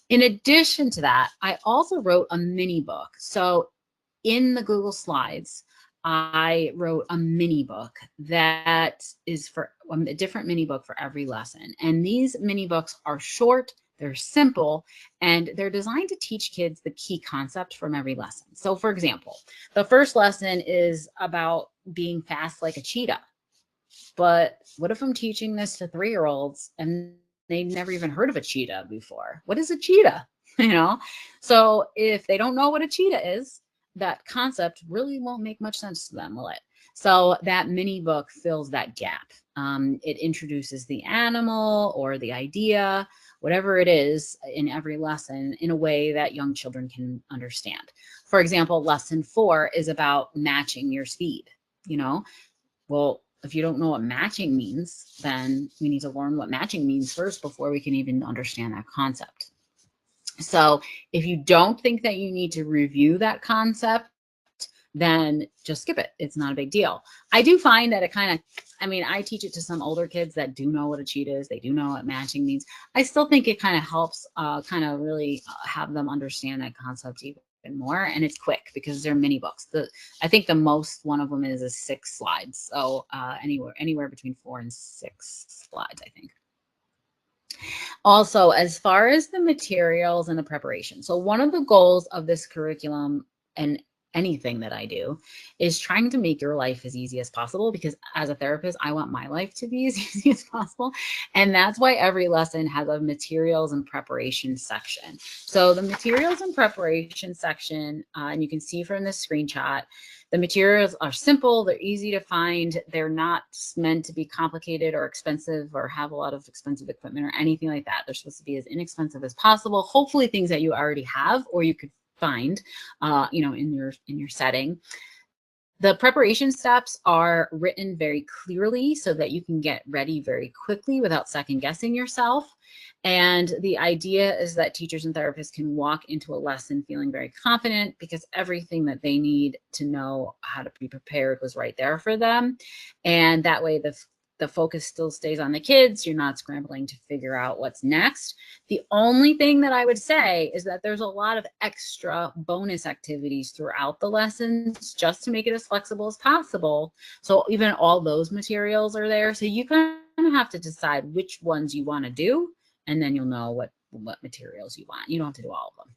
In addition to that, I also wrote a mini book. So in the Google Slides, I wrote a mini book that is for a different mini book for every lesson. And these mini books are short, they're simple, and they're designed to teach kids the key concept from every lesson. So for example, the first lesson is about being fast like a cheetah. But what if I'm teaching this to 3-year-olds and they've never even heard of a cheetah before? What is a cheetah? You know? So if they don't know what a cheetah is, that concept really won't make much sense to them, will it? So that mini book fills that gap. It introduces the animal or the idea, whatever it is in every lesson, in a way that young children can understand. For example, lesson 4 is about matching your speed. You know, well, if you don't know what matching means, then we need to learn what matching means first before we can even understand that concept. So if you don't think that you need to review that concept, then just skip it. It's not a big deal. I do find that it kind of, I mean, I teach it to some older kids that do know what a cheetah is. They do know what matching means. I still think it kind of helps kind of really have them understand that concept even even more, and it's quick because they're mini books. I think the most one of them is 6 slides. So anywhere between 4 and 6 slides, I think. Also, as far as the materials and the preparation, so one of the goals of this curriculum and anything that I do is trying to make your life as easy as possible, because as a therapist, I want my life to be as easy as possible. And that's why every lesson has a materials and preparation section. So the materials and preparation section, and you can see from this screenshot, the materials are simple, they're easy to find, they're not meant to be complicated or expensive or have a lot of expensive equipment or anything like that. They're supposed to be as inexpensive as possible, hopefully things that you already have or you could find in your setting. The preparation steps are written very clearly so that you can get ready very quickly without second guessing yourself. And the idea is that teachers and therapists can walk into a lesson feeling very confident because everything that they need to know how to be prepared was right there for them. And that way the focus still stays on the kids. You're not scrambling to figure out what's next. The only thing that I would say is that there's a lot of extra bonus activities throughout the lessons just to make it as flexible as possible. So even all those materials are there. So you kind of have to decide which ones you want to do, and then you'll know what materials you want. You don't have to do all of them.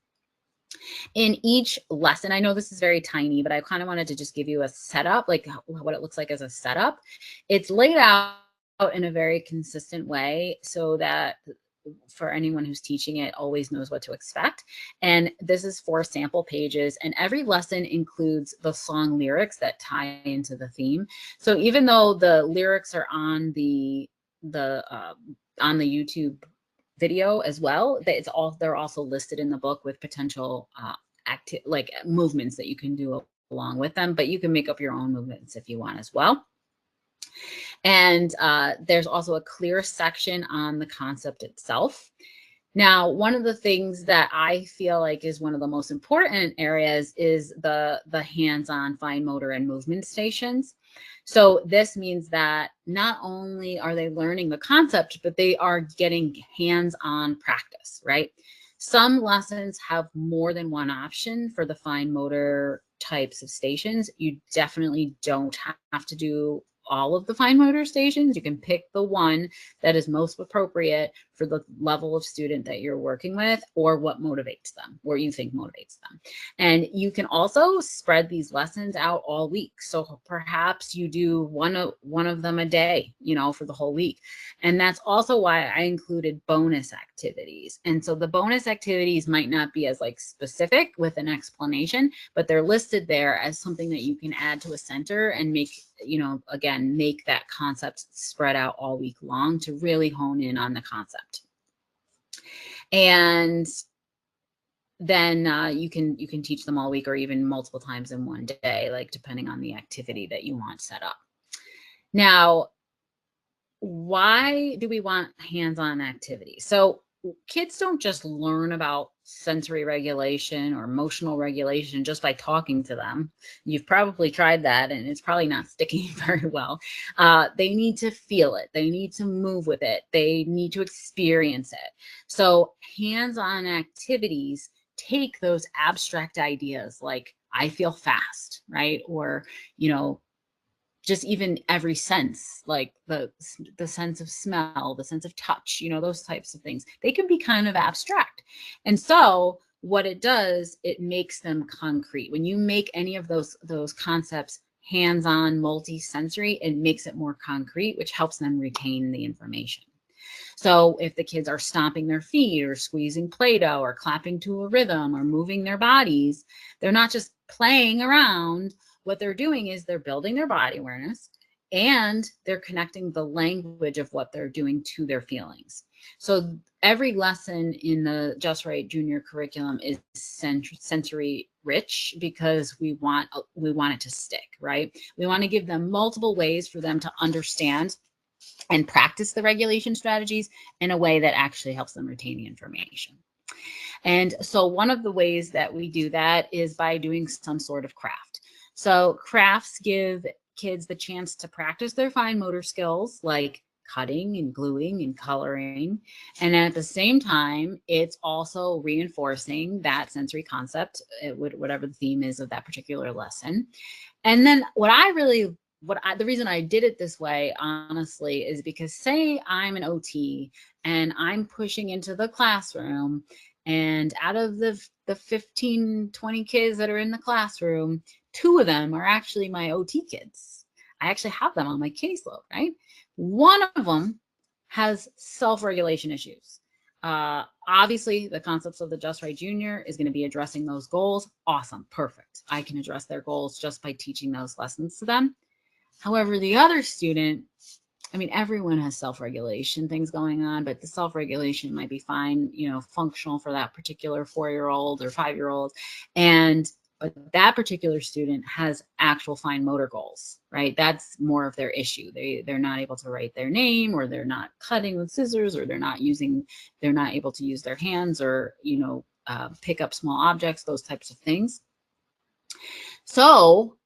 In each lesson, I know this is very tiny, but I kind of wanted to just give you a setup, like what it looks like as a setup. It's laid out in a very consistent way so that for anyone who's teaching it always knows what to expect. And this is 4 sample pages, and every lesson includes the song lyrics that tie into the theme. So even though the lyrics are on the YouTube video as well, they're also listed in the book with potential like movements that you can do along with them, but you can make up your own movements if you want as well. And there's also a clear section on the concept itself. Now, one of the things that I feel like is one of the most important areas is the hands-on fine motor and movement stations. So this means that not only are they learning the concept, but they are getting hands-on practice, right? Some lessons have more than one option for the fine motor types of stations. You definitely don't have to do all of the fine motor stations. You can pick the one that is most appropriate for the level of student that you're working with or what motivates them, or you think motivates them. And you can also spread these lessons out all week. So perhaps you do one of them a day, for the whole week. And that's also why I included bonus activities. And so the bonus activities might not be as like specific with an explanation, but they're listed there as something that you can add to a center and make, again, make that concept spread out all week long to really hone in on the concept. And then you can teach them all week or even multiple times in one day, like depending on the activity that you want set up. Now, why do we want hands-on activity? So kids don't just learn about sensory regulation or emotional regulation just by talking to them. You've probably tried that and it's probably not sticking very well. They need to feel it. They need to move with it. They need to experience it. So hands-on activities take those abstract ideas like I feel fast, right? Or, just even every sense, like the sense of smell, the sense of touch, those types of things, they can be kind of abstract. And so what it does, it makes them concrete. When you make any of those concepts hands-on, multi-sensory, it makes it more concrete, which helps them retain the information. So if the kids are stomping their feet or squeezing Play-Doh or clapping to a rhythm or moving their bodies, they're not just playing around. What they're doing is they're building their body awareness and they're connecting the language of what they're doing to their feelings. So every lesson in the Just Right Junior curriculum is sensory rich because we want it to stick, right? We want to give them multiple ways for them to understand and practice the regulation strategies in a way that actually helps them retain the information. And so one of the ways that we do that is by doing some sort of craft. So crafts give kids the chance to practice their fine motor skills like cutting and gluing and coloring. And at the same time, it's also reinforcing that sensory concept, whatever the theme is of that particular lesson. And then the reason I did it this way, honestly, is because say I'm an OT and I'm pushing into the classroom, and out of the 15, 20 kids that are in the classroom, 2 of them are actually my OT kids. I actually have them on my caseload, right? One of them has self-regulation issues. Obviously, the concepts of the Just Right Junior is going to be addressing those goals. Awesome, perfect. I can address their goals just by teaching those lessons to them. However, the other student, I mean, everyone has self-regulation things going on, but the self-regulation might be fine, functional for that particular 4-year-old or 5-year-old. But that particular student has actual fine motor goals, right? That's more of their issue. They're not able to write their name, or they're not cutting with scissors, or they're not able to use their hands, or, pick up small objects, those types of things. So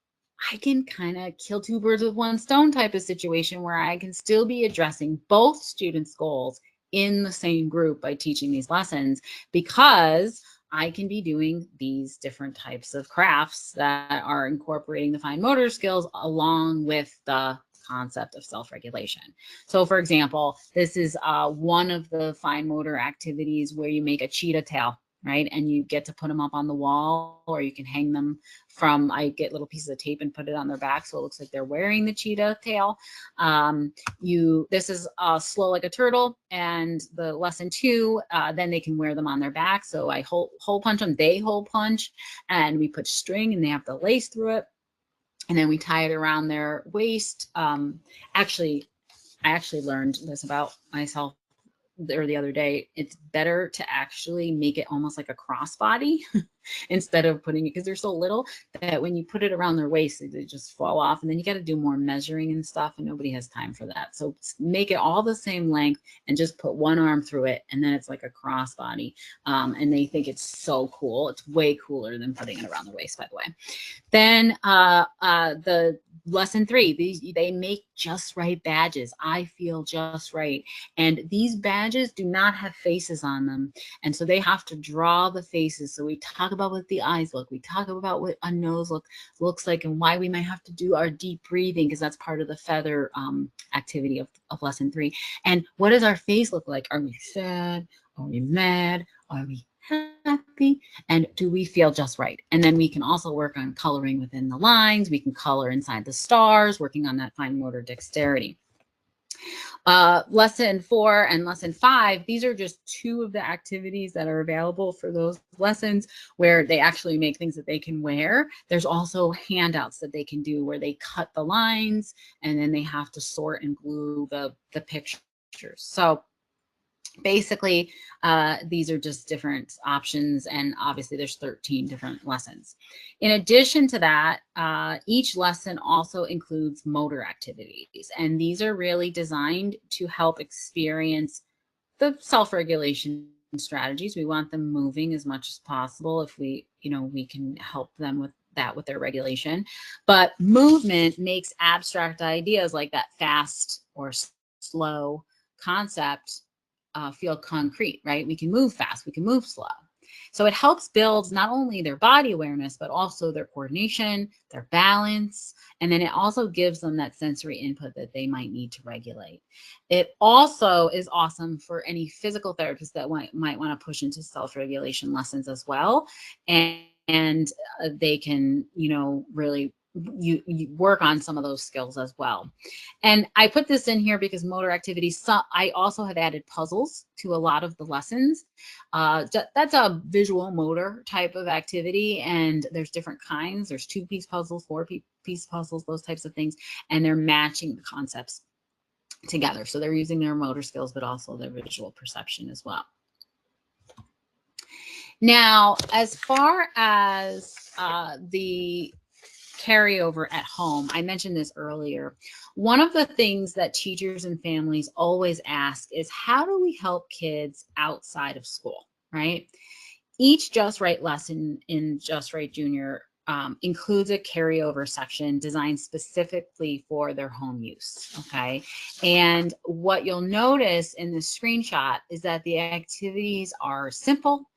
I can kind of kill 2 birds with 1 stone type of situation, where I can still be addressing both students' goals in the same group by teaching these lessons, because I can be doing these different types of crafts that are incorporating the fine motor skills along with the concept of self-regulation. So for example, this is one of the fine motor activities where you make a cheetah tail, right? And you get to put them up on the wall, or you can hang them from, I get little pieces of tape and put it on their back so it looks like they're wearing the cheetah tail. This is slow like a turtle, and the lesson 2, then they can wear them on their back. So I hole punch them, they hole punch, and we put string and they have to lace through it. And then we tie it around their waist. I actually learned this about myself the other day. It's better to actually make it almost like a crossbody instead of putting it, because they're so little that when you put it around their waist, they just fall off, and then you got to do more measuring and stuff, and nobody has time for that. So make it all the same length and just put one arm through it, and then it's like a crossbody. And they think it's so cool. It's way cooler than putting it around the waist, by the way. Then the lesson 3, they make Just Right badges. I feel just right. And these badges do not have faces on them. And so they have to draw the faces. So we talk about what the eyes look. We talk about what a nose looks like, and why we might have to do our deep breathing, because that's part of the feather activity of lesson 3. And what does our face look like? Are we sad? Are we mad? Are we happy? And do we feel just right? And then we can also work on coloring within the lines. We can color inside the stars, working on that fine motor dexterity. Lesson 4 and lesson 5, these are just 2 of the activities that are available for those lessons, where they actually make things that they can wear. There's also handouts that they can do where they cut the lines, and then they have to sort and glue the pictures. So basically, these are just different options, and obviously there's 13 different lessons. In addition to that, each lesson also includes motor activities, and these are really designed to help experience the self-regulation strategies. We want them moving as much as possible if we can help them with that with their regulation. But movement makes abstract ideas like that fast or slow concept feel concrete, right? We can move fast, we can move slow. So it helps build not only their body awareness, but also their coordination, their balance, and then it also gives them that sensory input that they might need to regulate. It also is awesome for any physical therapist that might want to push into self-regulation lessons as well. And they can, really you work on some of those skills as well. And I put this in here because motor activities, I also have added puzzles to a lot of the lessons. That's a visual motor type of activity, and there's different kinds. There's 2-piece puzzles, 4-piece puzzles, those types of things, and they're matching the concepts together. So they're using their motor skills, but also their visual perception as well. Now, as far as the carryover at home, I mentioned this earlier. One of the things that teachers and families always ask is, how do we help kids outside of school, right? Each Just Right lesson in Just Right Junior includes a carryover section designed specifically for their home use. Okay. And what you'll notice in this screenshot is that the activities are simple,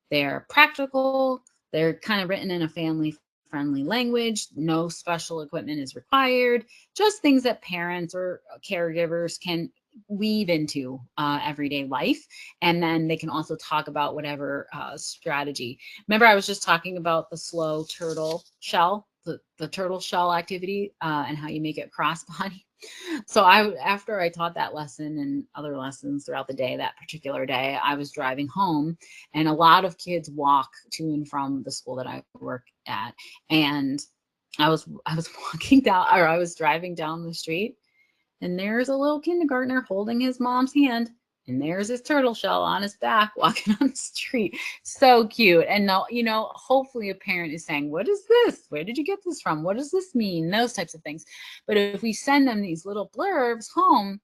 they're practical, they're kind of written in a family friendly language. No special equipment is required, just things that parents or caregivers can weave into everyday life. And then they can also talk about whatever strategy. Remember, I was just talking about the slow turtle shell, the turtle shell activity and how you make it crossbody. So after I taught that lesson and other lessons throughout the day, that particular day, I was driving home, and a lot of kids walk to and from the school that I work at. And I was walking down, or I was driving down the street, and there's a little kindergartner holding his mom's hand, and there's his turtle shell on his back walking on the street. So cute. And now, you know, hopefully a parent is saying, what is this? Where did you get this from? What does this mean? Those types of things. But if we send them these little blurbs home,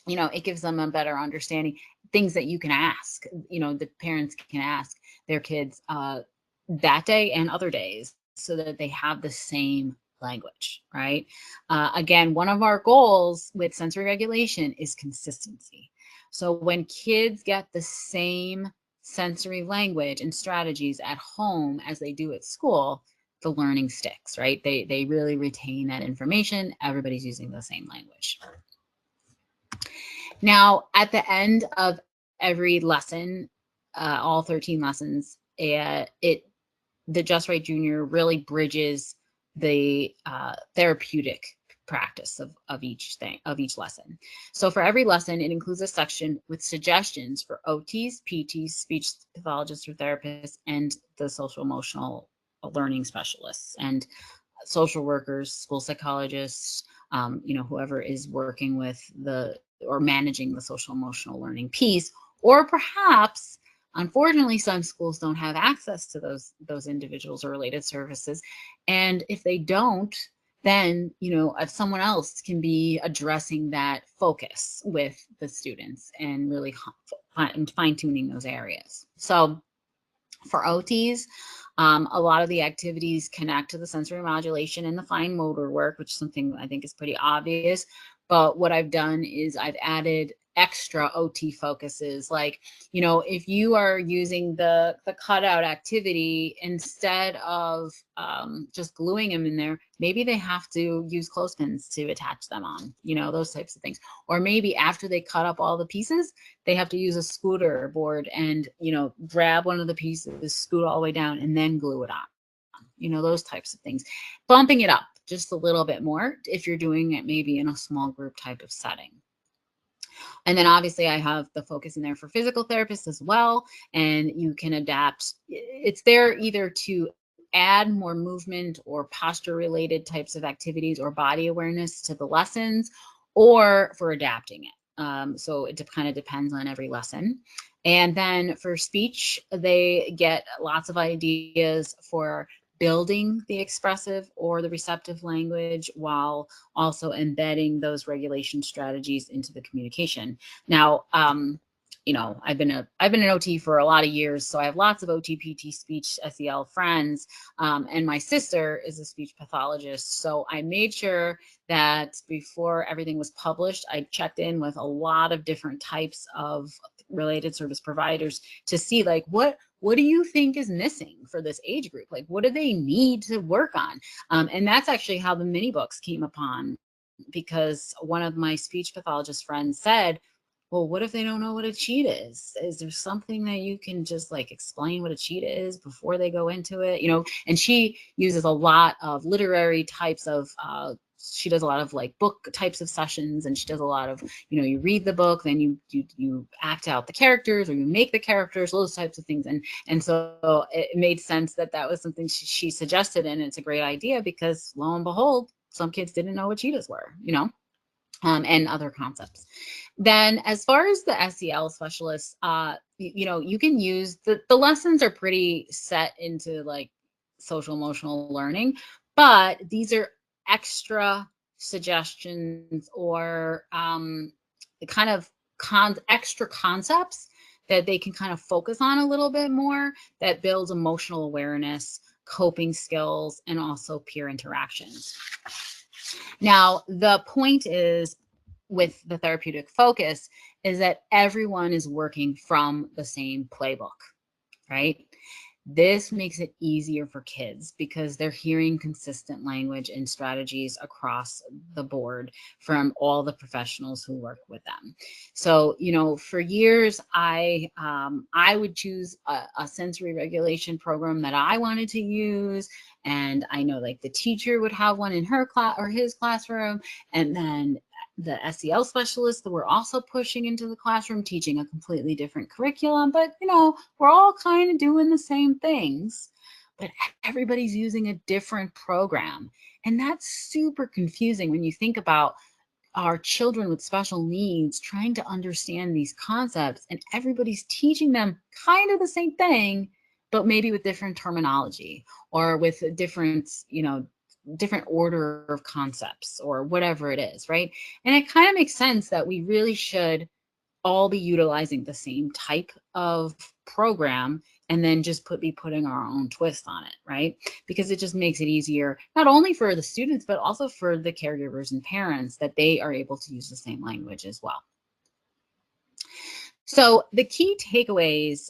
you know, it gives them a better understanding, things that you can ask, you know, the parents can ask their kids that day and other days, so that they have the same language, right? Again, one of our goals with sensory regulation is consistency. So when kids get the same sensory language and strategies at home as they do at school, the learning sticks, right? They really retain that information. Everybody's using the same language. Now, at the end of every lesson, all 13 lessons, the Just Right Junior really bridges the therapeutic practice of each lesson. So for every lesson, it includes a section with suggestions for OTs, PTs, speech pathologists or therapists, and the social emotional learning specialists and social workers, school psychologists, you know, whoever is working with or managing the social emotional learning piece, or perhaps, unfortunately, some schools don't have access to those individuals or related services. And if they don't, then, you know, someone else can be addressing that focus with the students and really fine-tuning those areas. So for OTs, a lot of the activities connect to the sensory modulation and the fine motor work, which is something I think is pretty obvious. But what I've done is I've added extra OT focuses. Like, you know, if you are using the cutout activity, instead of just gluing them in there, maybe they have to use clothespins to attach them on, you know, those types of things. Or maybe after they cut up all the pieces, they have to use a scooter board and, you know, grab one of the pieces, scoot all the way down, and then glue it on. You know, those types of things. Bumping it up just a little bit more if you're doing it maybe in a small group type of setting. And then obviously I have the focus in there for physical therapists as well. And you can adapt. It's there either to add more movement or posture related types of activities or body awareness to the lessons, or for adapting it. So it kind of depends on every lesson. And then for speech, they get lots of ideas for building the expressive or the receptive language while also embedding those regulation strategies into the communication. Now, you know, I've been an OT for a lot of years, so I have lots of OT, PT, speech, SEL friends, and my sister is a speech pathologist. So I made sure that before everything was published, I checked in with a lot of different types of related service providers to see, like, what do you think is missing for this age group? Like, what do they need to work on? And that's actually how the mini books came upon, because one of my speech pathologist friends said, well, what if they don't know what a cheetah is? Is there something that you can just like explain what a cheetah is before they go into it? You know, and she uses a lot of literary types of she does a lot of like book types of sessions, and she does a lot of, you know, you read the book, then you act out the characters, or you make the characters, those types of things. And so it made sense that that was something she suggested, and it's a great idea because lo and behold, some kids didn't know what cheetahs were, you know, and other concepts. Then as far as the SEL specialists, you know, you can use the lessons are pretty set into like social emotional learning, but these are extra suggestions or the kind of extra concepts that they can kind of focus on a little bit more, that builds emotional awareness, coping skills, and also peer interactions. Now, the point is with the therapeutic focus is that everyone is working from the same playbook, right? This makes it easier for kids because they're hearing consistent language and strategies across the board from all the professionals who work with them. So, you know, for years, I would choose a sensory regulation program that I wanted to use. And I know like the teacher would have one in her class or his classroom. And then the SEL specialists that were also pushing into the classroom, teaching a completely different curriculum. But, you know, we're all kind of doing the same things, but everybody's using a different program. And that's super confusing when you think about our children with special needs trying to understand these concepts, and everybody's teaching them kind of the same thing, but maybe with different terminology or with a different, you know, different order of concepts or whatever it is, right? And it kind of makes sense that we really should all be utilizing the same type of program and then just be putting our own twist on it, right? Because it just makes it easier, not only for the students, but also for the caregivers and parents, that they are able to use the same language as well. So the key takeaways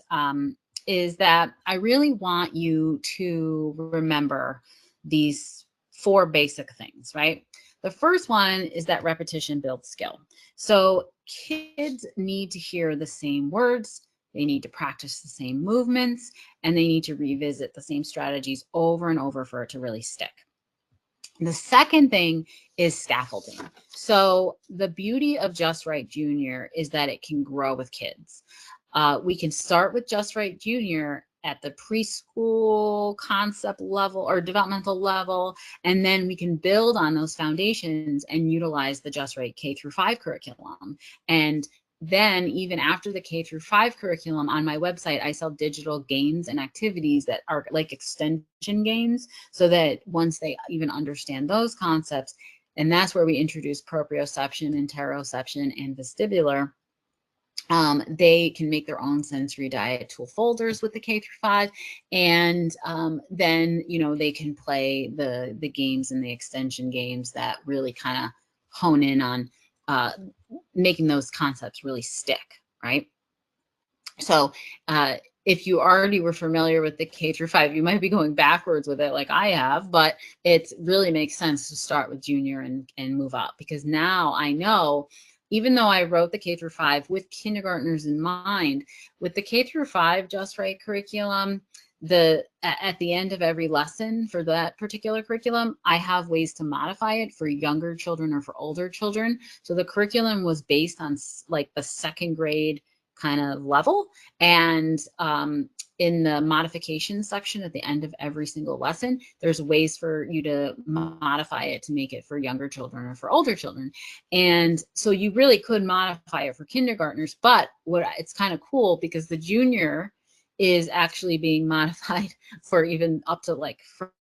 is that I really want you to remember these 4 basic things, right? The first one is that repetition builds skill. So kids need to hear the same words, they need to practice the same movements, and they need to revisit the same strategies over and over for it to really stick. The second thing is scaffolding. So the beauty of Just Right Junior is that it can grow with kids. We can start with Just Right Junior at the preschool concept level or developmental level, and then we can build on those foundations and utilize the Just Right K through 5 curriculum. And then even after the K through 5 curriculum, on my website, I sell digital games and activities that are like extension games, so that once they even understand those concepts, and that's where we introduce proprioception, interoception, and vestibular. They can make their own sensory diet tool folders with the K through 5, and then, you know, they can play the games and the extension games that really kind of hone in on making those concepts really stick, right? So if you already were familiar with the K through 5, you might be going backwards with it like I have, but it really makes sense to start with junior and move up, because now I know, even though I wrote the K through 5 with kindergartners in mind, with the K through 5 Just Right curriculum, at the end of every lesson for that particular curriculum, I have ways to modify it for younger children or for older children. So the curriculum was based on like the 2nd grade kind of level. And in the modification section at the end of every single lesson, there's ways for you to modify it to make it for younger children or for older children. And so you really could modify it for kindergartners, but it's kind of cool because the junior is actually being modified for even up to like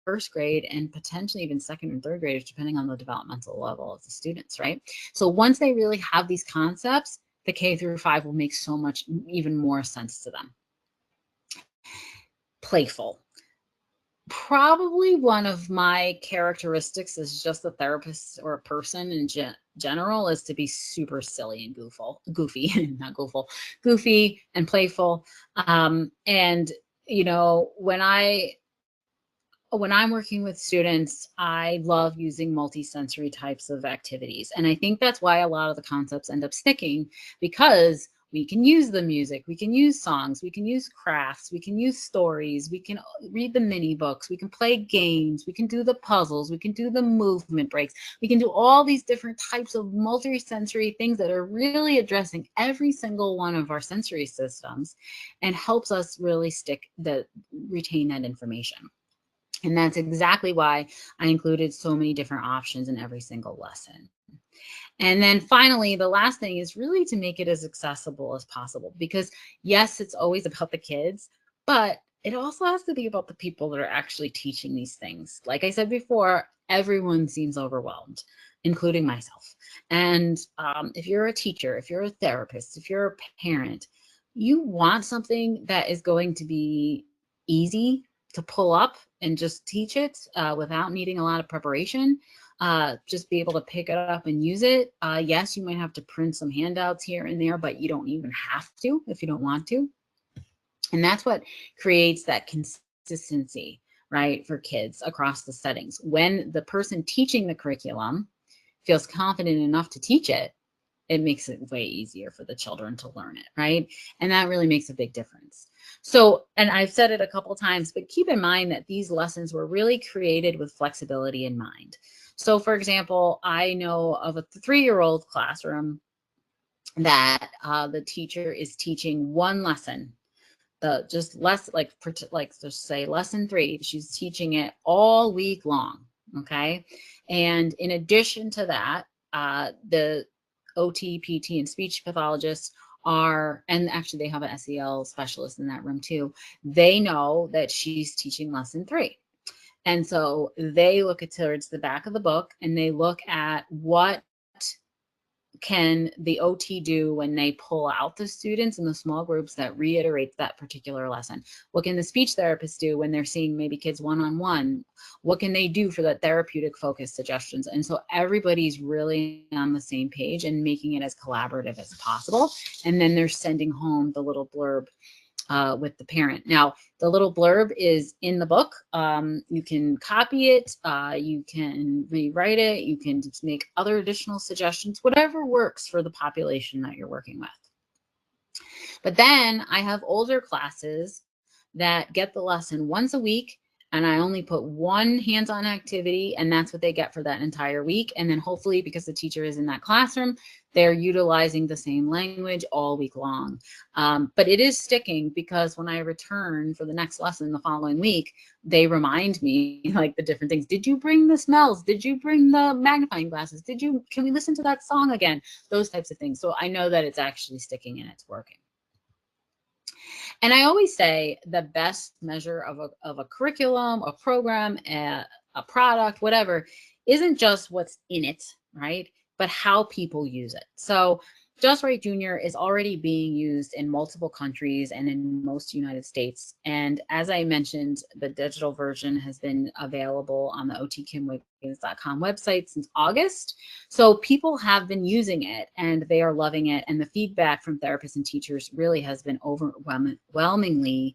1st grade and potentially even 2nd and 3rd graders, depending on the developmental level of the students, right? So once they really have these concepts, the K through 5 will make so much even more sense to them. Playful. Probably one of my characteristics as just a therapist or a person in general is to be super silly and goofy, not gooful, goofy and playful. And, you know, when I'm working with students, I love using multi-sensory types of activities. And I think that's why a lot of the concepts end up sticking, because we can use the music, we can use songs, we can use crafts, we can use stories, we can read the mini books, we can play games, we can do the puzzles, we can do the movement breaks, we can do all these different types of multi-sensory things that are really addressing every single one of our sensory systems and helps us really retain that information. And that's exactly why I included so many different options in every single lesson. And then finally, the last thing is really to make it as accessible as possible, because yes, it's always about the kids, but it also has to be about the people that are actually teaching these things. Like I said before, everyone seems overwhelmed, including myself. And if you're a teacher, if you're a therapist, if you're a parent, you want something that is going to be easy to pull up and just teach it without needing a lot of preparation. Just be able to pick it up and use it. Yes, you might have to print some handouts here and there, but you don't even have to if you don't want to. And that's what creates that consistency, right, for kids across the settings. When the person teaching the curriculum feels confident enough to teach it, it makes it way easier for the children to learn it, right? And that really makes a big difference. So, and I've said it a couple times, but keep in mind that these lessons were really created with flexibility in mind. So, for example, I know of a 3-year-old classroom that the teacher is teaching one lesson, just just say lesson 3. She's teaching it all week long, okay? And in addition to that, the OT, PT, and speech pathologists are, and actually they have an SEL specialist in that room too. They know that she's teaching lesson 3. And so they look at towards the back of the book and they look at what can the OT do when they pull out the students in the small groups that reiterate that particular lesson? What can the speech therapist do when they're seeing maybe kids one-on-one? What can they do for that therapeutic focus suggestions? And so everybody's really on the same page and making it as collaborative as possible. And then they're sending home the little blurb with the parent. Now, the little blurb is in the book. You can copy it, you can rewrite it, you can just make other additional suggestions, whatever works for the population that you're working with. But then I have older classes that get the lesson once a week, and I only put one hands-on activity, and that's what they get for that entire week. And then hopefully, because the teacher is in that classroom, they're utilizing the same language all week long. But it is sticking because when I return for the next lesson the following week, they remind me like the different things. Did you bring the smells? Did you bring the magnifying glasses? Can we listen to that song again? Those types of things. So I know that it's actually sticking and it's working. And I always say the best measure of a curriculum, a program, a product, whatever, isn't just what's in it, right? But how people use it. So Just Right Junior is already being used in multiple countries and in most United States. And as I mentioned, the digital version has been available on the otkimwiggins.com website since August. So people have been using it and they are loving it. And the feedback from therapists and teachers really has been overwhelmingly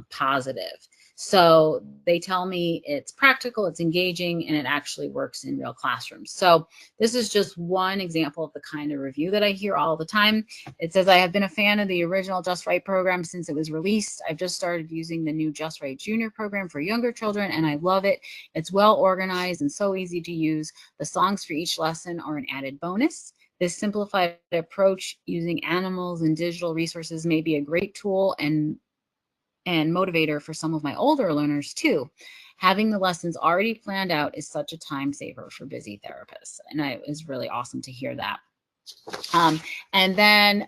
positive. So they tell me it's practical, it's engaging, and it actually works in real classrooms. So this is just one example of the kind of review that I hear all the time. It says, I have been a fan of the original Just Right program since it was released. I've just started using the new Just Right Junior program for younger children, and I love it. It's well organized and so easy to use. The songs for each lesson are an added bonus. This simplified approach using animals and digital resources may be a great tool and motivator for some of my older learners too. Having the lessons already planned out is such a time saver for busy therapists. And it was really awesome to hear that. And then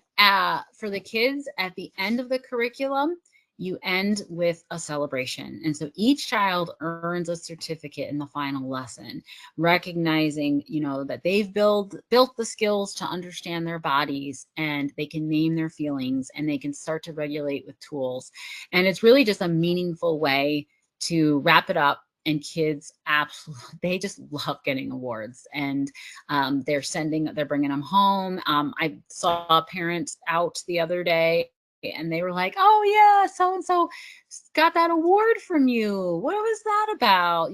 for the kids at the end of the curriculum, you end with a celebration. And so each child earns a certificate in the final lesson, recognizing, that they've built the skills to understand their bodies and they can name their feelings and they can start to regulate with tools. And it's really just a meaningful way to wrap it up. And kids absolutely, they just love getting awards, and they're bringing them home. I saw parents out the other day and they were like, oh yeah, so-and-so got that award from you. What was that about?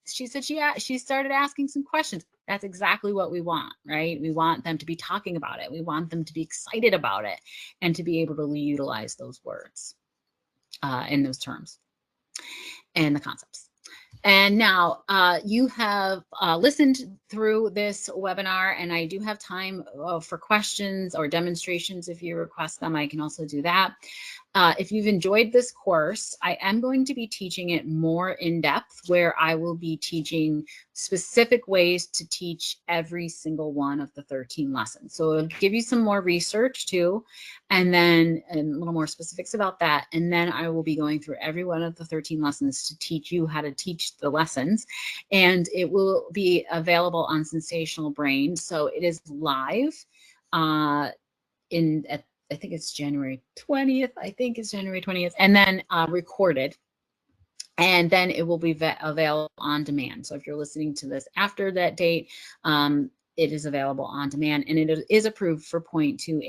She said she started asking some questions. That's exactly what we want, right? We want them to be talking about it. We want them to be excited about it and to be able to utilize those words in those terms and the concepts. And now you have listened through this webinar, and I do have time for questions or demonstrations. If you request them, I can also do that. If you've enjoyed this course, I am going to be teaching it more in depth, where I will be teaching specific ways to teach every single one of the 13 lessons. So it'll give you some more research too, and then a little more specifics about that. And then I will be going through every one of the 13 lessons to teach you how to teach the lessons. And it will be available on Sensational Brain. So it is live I think it's January 20th. And then recorded. and then it will be available on demand. So if you're listening to this after that date, it is available on demand, and it is approved for 0.2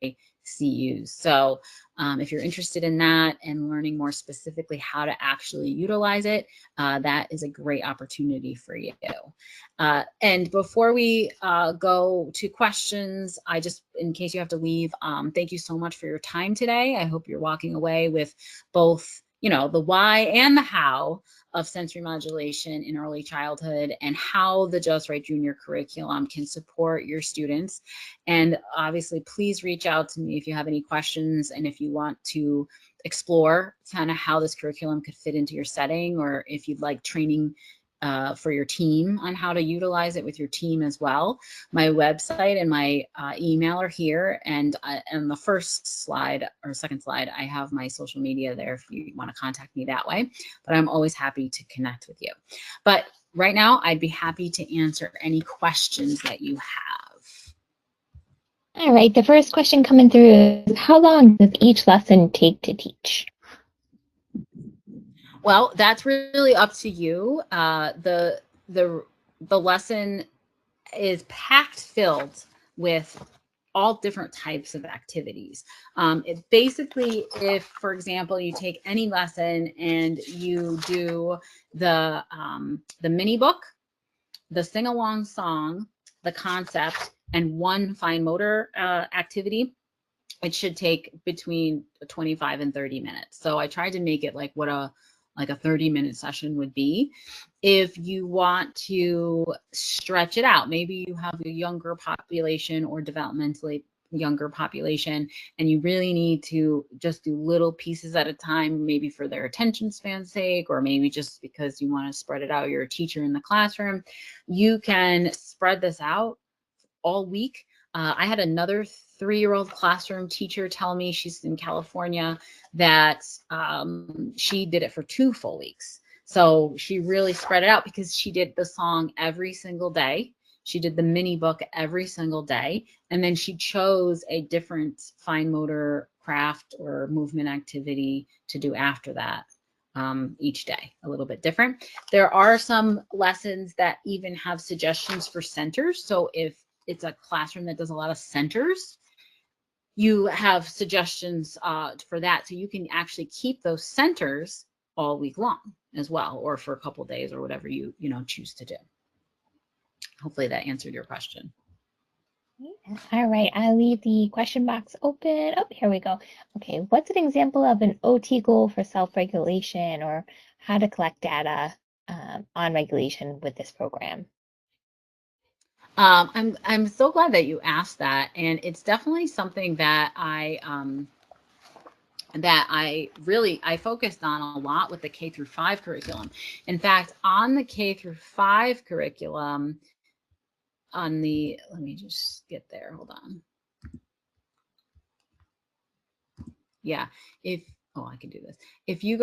AOTA CUs. So if you're interested in that and learning more specifically how to actually utilize it, that is a great opportunity for you. And before we go to questions, I just, in case you have to leave, thank you so much for your time today. I hope you're walking away with both, you know, the why and the how of sensory modulation in early childhood, and how the Just Right Junior curriculum can support your students. And obviously, please reach out to me if you have any questions, and if you want to explore kind of how this curriculum could fit into your setting, or if you'd like training for your team on how to utilize it with your team as well. My website and my email are here, and on the first slide or second slide, I have my social media there if you want to contact me that way, but I'm always happy to connect with you. But right now, I'd be happy to answer any questions that you have. All right, the first question coming through is, how long does each lesson take to teach? Well, that's really up to you. The lesson is packed filled with all different types of activities. It basically, if, for example, you take any lesson and you do the mini book, the sing-along song, the concept, and one fine motor activity, it should take between 25 and 30 minutes. So I tried to make it like what a 30-minute session would be. If you want to stretch it out, maybe you have a younger population or developmentally younger population, and you really need to just do little pieces at a time, maybe for their attention span's sake, or maybe just because you want to spread it out, you're a teacher in the classroom, you can spread this out all week. I had another 3-year-old classroom teacher tell me, she's in California, that she did it for 2 full weeks. So she really spread it out because she did the song every single day. She did the mini book every single day. And then she chose a different fine motor craft or movement activity to do after that. Each day, a little bit different. There are some lessons that even have suggestions for centers. So if it's a classroom that does a lot of centers, you have suggestions for that. So you can actually keep those centers all week long as well, or for a couple of days, or whatever you choose to do. Hopefully that answered your question. All right, I'll leave the question box open. Oh, here we go. Okay, what's an example of an OT goal for self-regulation, or how to collect data on regulation with this program? I'm so glad that you asked that, and it's definitely something that I focused on a lot with the K-5 curriculum. In fact, on the K-5 curriculum, let me just get there. Hold on. Yeah, I can do this. If you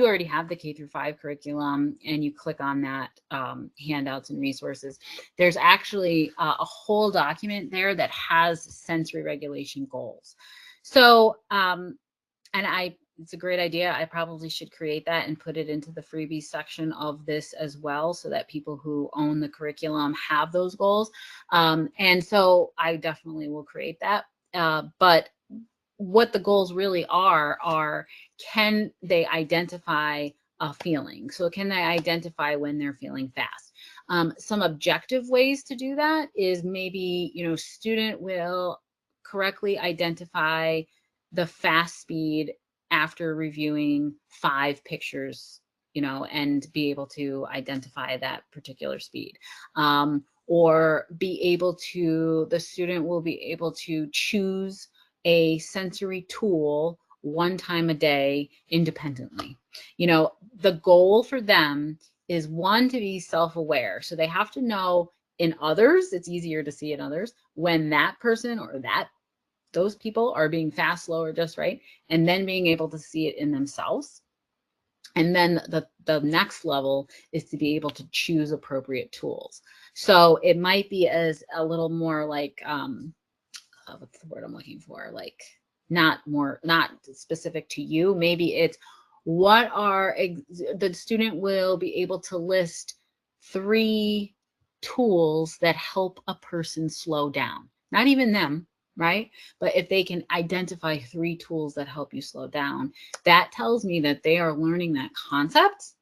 already have the K-5 curriculum and you click on that handouts and resources, there's actually a whole document there that has sensory regulation goals. So, it's a great idea. I probably should create that and put it into the freebies section of this as well, so that people who own the curriculum have those goals. And so I definitely will create that. But what the goals really are can they identify a feeling? So can they identify when they're feeling fast? Some objective ways to do that is maybe, student will correctly identify the fast speed after reviewing 5 pictures, and be able to identify that particular speed. Or the student will be able to choose a sensory tool one time a day independently. The goal for them is, one, to be self-aware. So they have to know in others, it's easier to see in others when that person or those people are being fast, slow, or just right, and then being able to see it in themselves. And then the next level is to be able to choose appropriate tools. So it might be as a little more like, what's the word I'm looking for? Like not specific to you. Maybe it's, the student will be able to list 3 tools that help a person slow down. Not even them, right? But if they can identify 3 tools that help you slow down, that tells me that they are learning that concept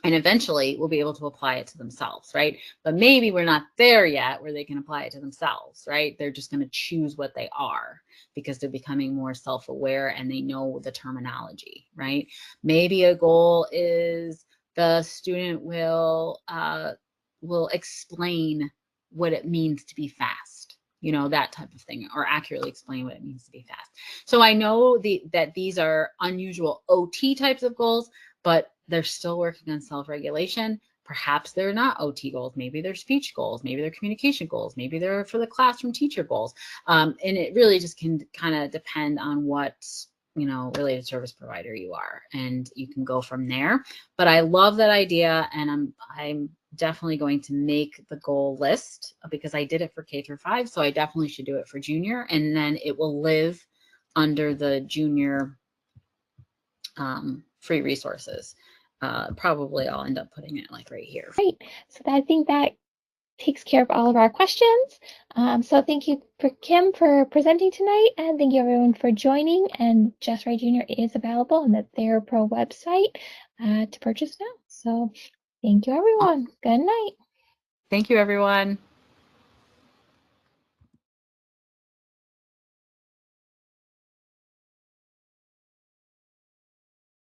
and eventually we'll be able to apply it to themselves, right? But maybe we're not there yet where they can apply it to themselves, right? They're just going to choose what they are because they're becoming more self-aware and they know the terminology, right? Maybe a goal is the student will explain what it means to be fast, you know, that type of thing, or accurately explain what it means to be fast. So I know that these are unusual OT types of goals, but they're still working on self-regulation. Perhaps they're not OT goals. Maybe they're speech goals. Maybe they're communication goals. Maybe they're for the classroom teacher goals. And it really just can kind of depend on what, you know, related service provider you are, and you can go from there. But I love that idea, and I'm definitely going to make the goal list because I did it for K through 5, so I definitely should do it for junior, and then it will live under the junior free resources. Probably I'll end up putting it like right here. Great. So I think that takes care of all of our questions. So thank you for Kim for presenting tonight, and thank you everyone for joining. And Just Right Junior is available on the Therapro website to purchase now. So thank you everyone. Good night. Thank you everyone.